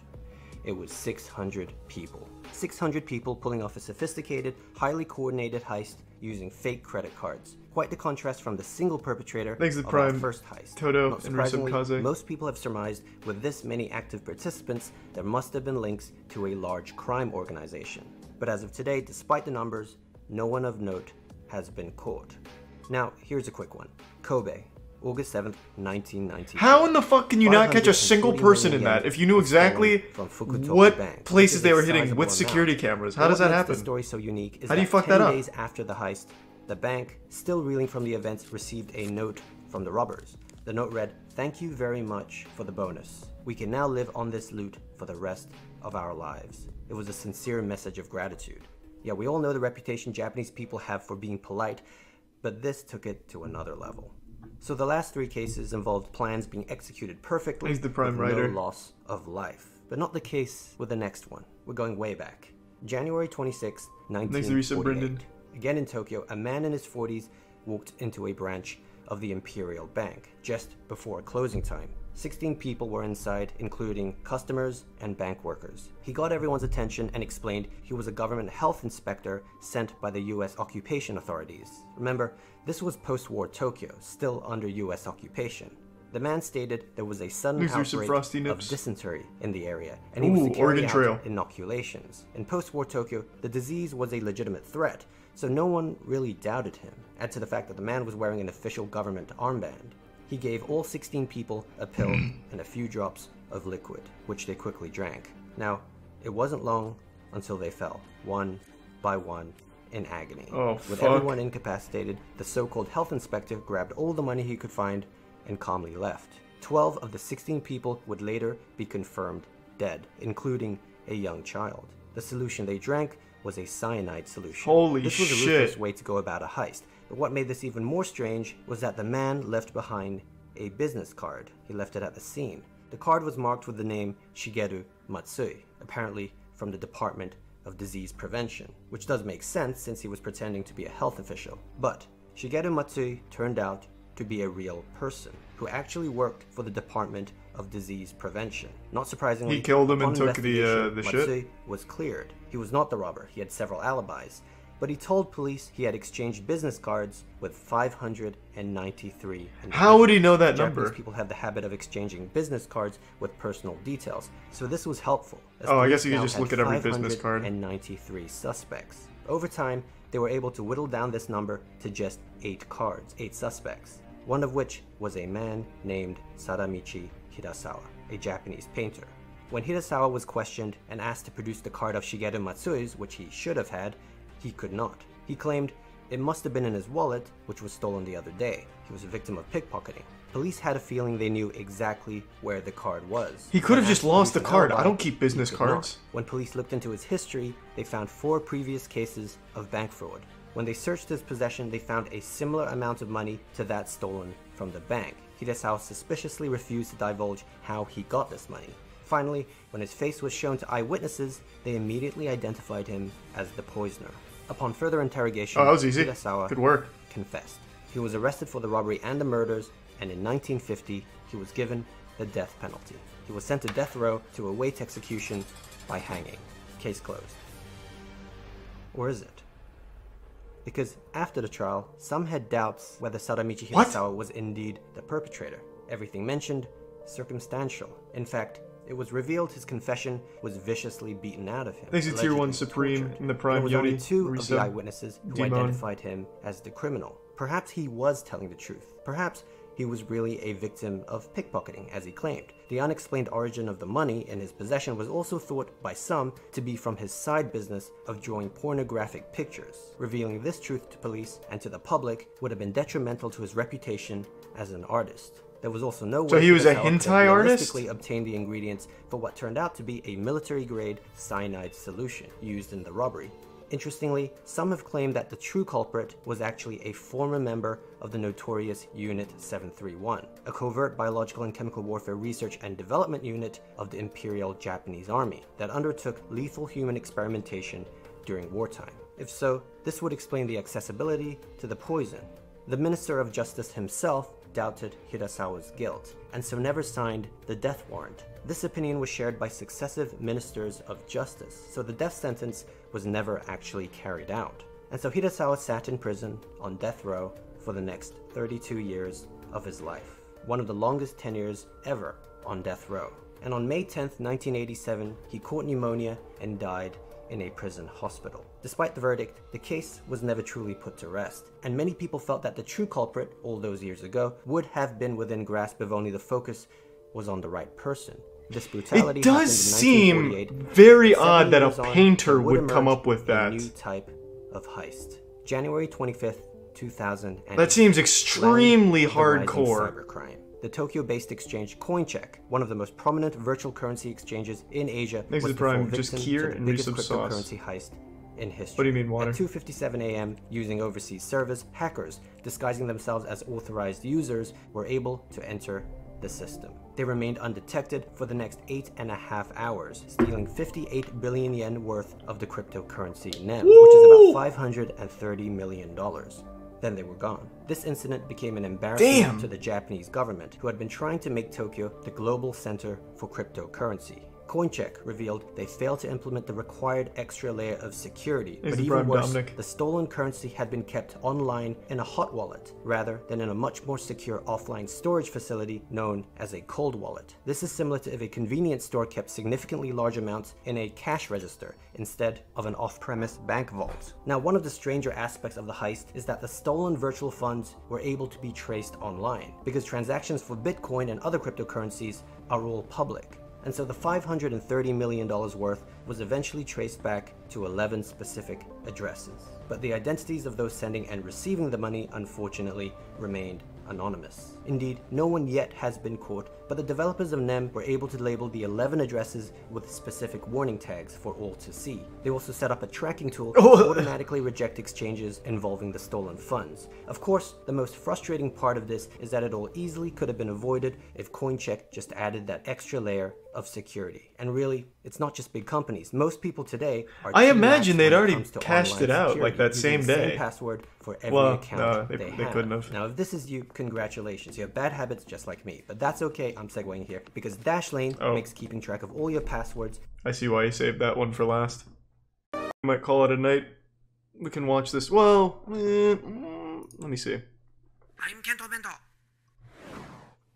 It was 600 people. 600 people pulling off a sophisticated, highly coordinated heist using fake credit cards. Quite the contrast from the single perpetrator of our first heist. Toto Not and surprisingly, most people have surmised with this many active participants, there must have been links to a large crime organization. But as of today, despite the numbers, no one of note has been caught. Now, here's a quick one. Kobe, August 7th, 1990. How in the fuck can you not catch a single person in that if you knew exactly what places they were hitting with security cameras? How does that happen? The story so unique is how do you fuck that up? 10 days after the heist, the bank, still reeling from the events, received a note from the robbers. The note read, "Thank you very much for the bonus. We can now live on this loot for the rest of our lives." It was a sincere message of gratitude. Yeah, we all know the reputation Japanese people have for being polite, but this took it to another level. So the last three cases involved plans being executed perfectly He's the prime with writer. no loss of life. But not the case with the next one. We're going way back. January 26, 1948. Again in Tokyo, a man in his 40s walked into a branch of the Imperial Bank just before closing time. 16 people were inside, including customers and bank workers. He got everyone's attention and explained he was a government health inspector sent by the US occupation authorities. Remember, this was post-war Tokyo, still under US occupation. The man stated there was a sudden outbreak of dysentery in the area, and he was to carry out inoculations. In post-war Tokyo, the disease was a legitimate threat, so no one really doubted him. Add to the fact that the man was wearing an official government armband. He gave all 16 people a pill and a few drops of liquid, which they quickly drank. Now, it wasn't long until they fell, one by one, in agony. With everyone incapacitated, the so-called health inspector grabbed all the money he could find and calmly left. 12 of the 16 people would later be confirmed dead, including a young child. The solution they drank was a cyanide solution. Holy shit. This was a ruthless way to go about a heist. But what made this even more strange was that the man left behind a business card. He left it at the scene. The card was marked with the name Shigeru Matsui, apparently from the Department of Disease Prevention, which does make sense since he was pretending to be a health official. But Shigeru Matsui turned out to be a real person who actually worked for the Department of Disease Prevention. Not surprisingly, he killed him and took the Matsui shit. Was cleared. He was not the robber. He had several alibis, but he told police he had exchanged business cards with 593 individuals. How would he know that number? Japanese people have the habit of exchanging business cards with personal details, so this was helpful. Oh, I guess you could just look at every business card. 593 suspects. Over time, they were able to whittle down this number to just 8 cards, 8 suspects, one of which was a man named Sadamichi Hirasawa, a Japanese painter. When Hirasawa was questioned and asked to produce the card of Shigeru Matsui's, which he should have had, he could not. He claimed it must have been in his wallet, which was stolen the other day. He was a victim of pickpocketing. Police had a feeling they knew exactly where the card was. He could have just lost the card. I don't keep business cards. When police looked into his history, they found 4 previous cases of bank fraud. When they searched his possession, they found a similar amount of money to that stolen from the bank. Hirasawa suspiciously refused to divulge how he got this money. Finally, when his face was shown to eyewitnesses, they immediately identified him as the poisoner. Upon further interrogation, that was easy. Hirasawa Good work. Confessed. He was arrested for the robbery and the murders, and in 1950, he was given the death penalty. He was sent to death row to await execution by hanging. Case closed. Or is it? Because after the trial, some had doubts whether Sadamichi Hirasawa was indeed the perpetrator. Everything mentioned, circumstantial. In fact, it was revealed his confession was viciously beaten out of him. Thanks to Tier 1 Supreme in the Prime There was Yoni. only 2 of the eyewitnesses who identified him as the criminal. Perhaps he was telling the truth. Perhaps he was really a victim of pickpocketing, as he claimed. The unexplained origin of the money in his possession was also thought by some to be from his side business of drawing pornographic pictures. Revealing this truth to police and to the public would have been detrimental to his reputation as an artist. There was also no way so he was a Hirasawa hentai could artist? realistically obtain the ingredients for what turned out to be a military-grade cyanide solution used in the robbery. Interestingly, some have claimed that the true culprit was actually a former member of the notorious Unit 731, a covert biological and chemical warfare research and development unit of the Imperial Japanese Army that undertook lethal human experimentation during wartime. If so, this would explain the accessibility to the poison. The Minister of Justice himself doubted Hirasawa's guilt, and so never signed the death warrant. This opinion was shared by successive ministers of justice, so the death sentence was never actually carried out. And so Hirasawa sat in prison on death row for the next 32 years of his life, one of the longest tenures ever on death row. And on May 10th, 1987, he caught pneumonia and died in a prison hospital. Despite the verdict, the case was never truly put to rest, and many people felt that the true culprit, all those years ago, would have been within grasp if only the focus was on the right person. This brutality it does seem very odd that a painter would come up with that. A new type of heist. January 25th, 2008. That seems extremely hardcore. Cybercrime. The Tokyo-based exchange Coincheck, one of the most prominent virtual currency exchanges in Asia, was the Prime, just Kier and biggest some cryptocurrency sauce. heist in history. What do you mean, water? At 2:57 a.m., using overseas servers, hackers, disguising themselves as authorized users, were able to enter the system. They remained undetected for the next 8.5 hours, stealing 58 billion yen worth of the cryptocurrency NEM, which is about $530 million. Then they were gone. This incident became an embarrassment to the Japanese government, who had been trying to make Tokyo the global center for cryptocurrency. Coincheck revealed they failed to implement the required extra layer of security, but even worse, the stolen currency had been kept online in a hot wallet, rather than in a much more secure offline storage facility known as a cold wallet. This is similar to if a convenience store kept significantly large amounts in a cash register, instead of an off-premise bank vault. Now, one of the stranger aspects of the heist is that the stolen virtual funds were able to be traced online, because transactions for Bitcoin and other cryptocurrencies are all public. And so the $530 million worth was eventually traced back to 11 specific addresses. But the identities of those sending and receiving the money, unfortunately, remained anonymous. Indeed, no one yet has been caught, but the developers of NEM were able to label the 11 addresses with specific warning tags for all to see. They also set up a tracking tool to automatically reject exchanges involving the stolen funds. Of course, the most frustrating part of this is that it all easily could have been avoided if Coincheck just added that extra layer of security. And really, it's not just big companies. Most people today are I imagine they'd already cashed it out like that same day. Same password for every account they have. couldn't have. Now, if this is you, congratulations. You have bad habits just like me, but that's okay. I'm segueing here because Dashlane makes keeping track of all your passwords. I see why you saved that one for last. I might call it a night. We can watch this. Well, let me see.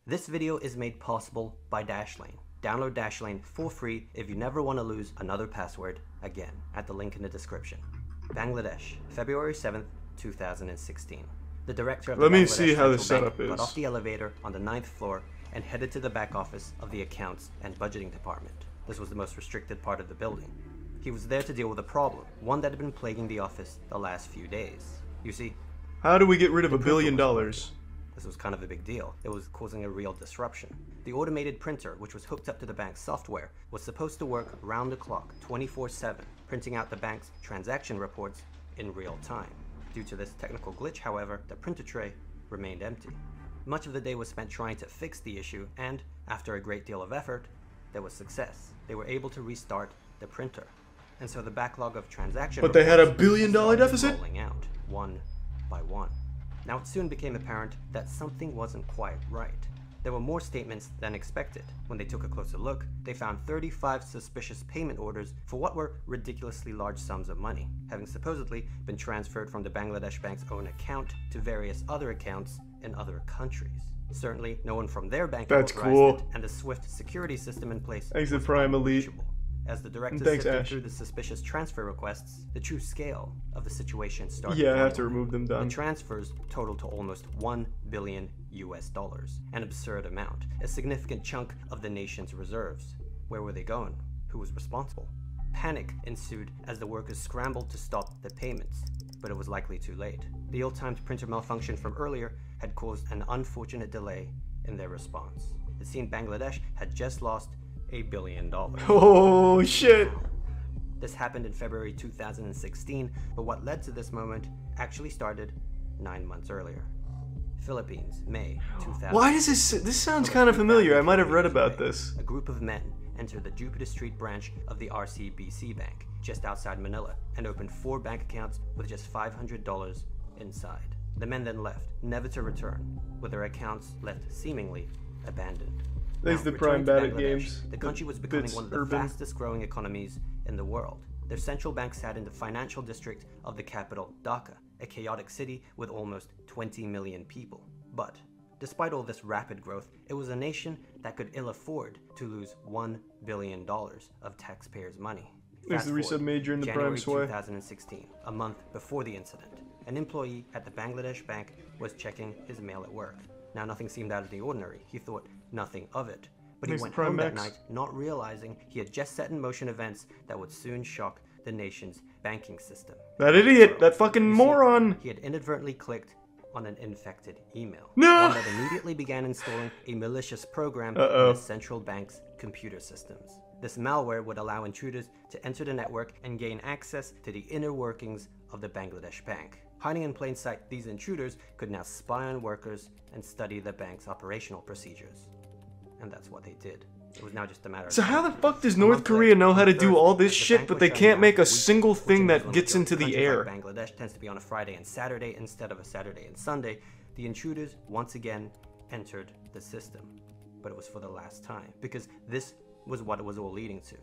This video is made possible by Dashlane. Download Dashlane for free if you never want to lose another password again at the link in the description. Bangladesh, February 7th, 2016. The director of the Bangladesh Central Bank got off the elevator on the 9th floor and headed to the back office of the accounts and budgeting department. This was the most restricted part of the building. He was there to deal with a problem, one that had been plaguing the office the last few days. You see, how do we get rid of $1 billion? This was kind of a big deal. It was causing a real disruption. The automated printer, which was hooked up to the bank's software, was supposed to work round the clock, 24/7, printing out the bank's transaction reports in real time. Due to this technical glitch, however, the printer tray remained empty. Much of the day was spent trying to fix the issue, and after a great deal of effort, there was success. They were able to restart the printer. And so the backlog of transaction But they had $1 billion deficit? Rolling out, one by one. Now, it soon became apparent that something wasn't quite right. There were more statements than expected. When they took a closer look, they found 35 suspicious payment orders for what were ridiculously large sums of money, having supposedly been transferred from the Bangladesh bank's own account to various other accounts in other countries. Certainly, no one from their bank authorized it, and the swift security system in place Exit Prime Elite. As the director sifted through the suspicious transfer requests, the true scale of the situation started. Yeah, I have to remove them done. The transfers totaled to almost $1 billion US, an absurd amount, a significant chunk of the nation's reserves. Where were they going? Who was responsible? Panic ensued as the workers scrambled to stop the payments, but it was likely too late. The ill-timed printer malfunction from earlier had caused an unfortunate delay in their response. It seemed Bangladesh had just lost $1 billion. Oh shit! This happened in February 2016, but what led to this moment actually started 9 months earlier. Philippines, May 2000. Why does this sounds kind of familiar? I might have read about this. A group of men entered the Jupiter Street branch of the RCBC Bank just outside Manila and opened 4 bank accounts with just $500 inside. The men then left, never to return, with their accounts left seemingly abandoned. Thanks to Prime Bandit Games. The country was becoming one of the fastest growing economies in the world. Their central bank sat in the financial district of the capital, Dhaka, a chaotic city with almost 20 million people. But despite all this rapid growth, it was a nation that could ill afford to lose $1 billion of taxpayers' money. There's the resub major in the January Prime Sway. 2016, a month before the incident, an employee at the Bangladesh bank was checking his mail at work. Now, nothing seemed out of the ordinary. He thought nothing of it. But he went home that night not realizing he had just set in motion events that would soon shock the nation's banking system. That idiot! That fucking moron! He had inadvertently clicked on an infected email. No! One that immediately began installing a malicious program in the central bank's computer systems. This malware would allow intruders to enter the network and gain access to the inner workings of the Bangladesh bank. Hiding in plain sight, these intruders could now spy on workers and study the bank's operational procedures. And that's what they did. It was now just a matter of So how the fuck does North Korea know how to do all this shit, but they can't make a single thing that gets into the air? Bangladesh tends to be on a Friday and Saturday instead of a Saturday and Sunday. The intruders once again entered the system. But it was for the last time, because this was what it was all leading to.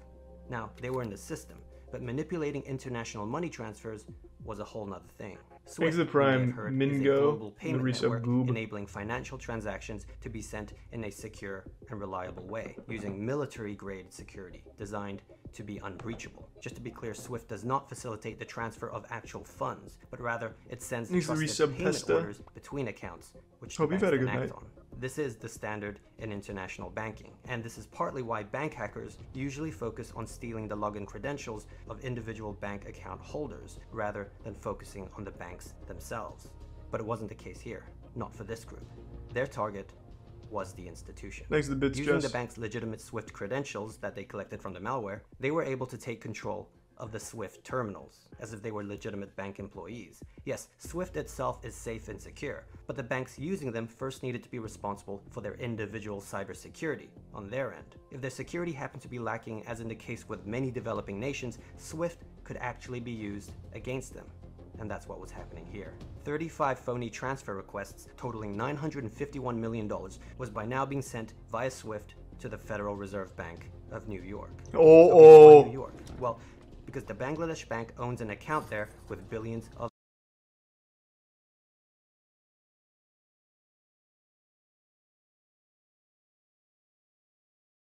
Now, they were in the system, but manipulating international money transfers was a whole nother thing. Thanks to Prime Mingo, the resub boob. Enabling financial transactions to be sent in a secure and reliable way, using military-grade security designed to be unbreachable. Just to be clear, SWIFT does not facilitate the transfer of actual funds, but rather it sends trusted payment orders between accounts, which the banks can act on. This is the standard in international banking, and this is partly why bank hackers usually focus on stealing the login credentials of individual bank account holders, rather than focusing on the banks themselves. But it wasn't the case here, not for this group. Their target was the institution. Thanks to the bits, Using the bank's legitimate SWIFT credentials that they collected from the malware, they were able to take control of the SWIFT terminals, as if they were legitimate bank employees. Yes, SWIFT itself is safe and secure, but the banks using them first needed to be responsible for their individual cybersecurity on their end. If their security happened to be lacking, as in the case with many developing nations, SWIFT could actually be used against them. And that's what was happening here. 35 phony transfer requests totaling $951 million was by now being sent via SWIFT to the Federal Reserve Bank of New York. New York. Well, because the Bangladesh bank owns an account there with billions of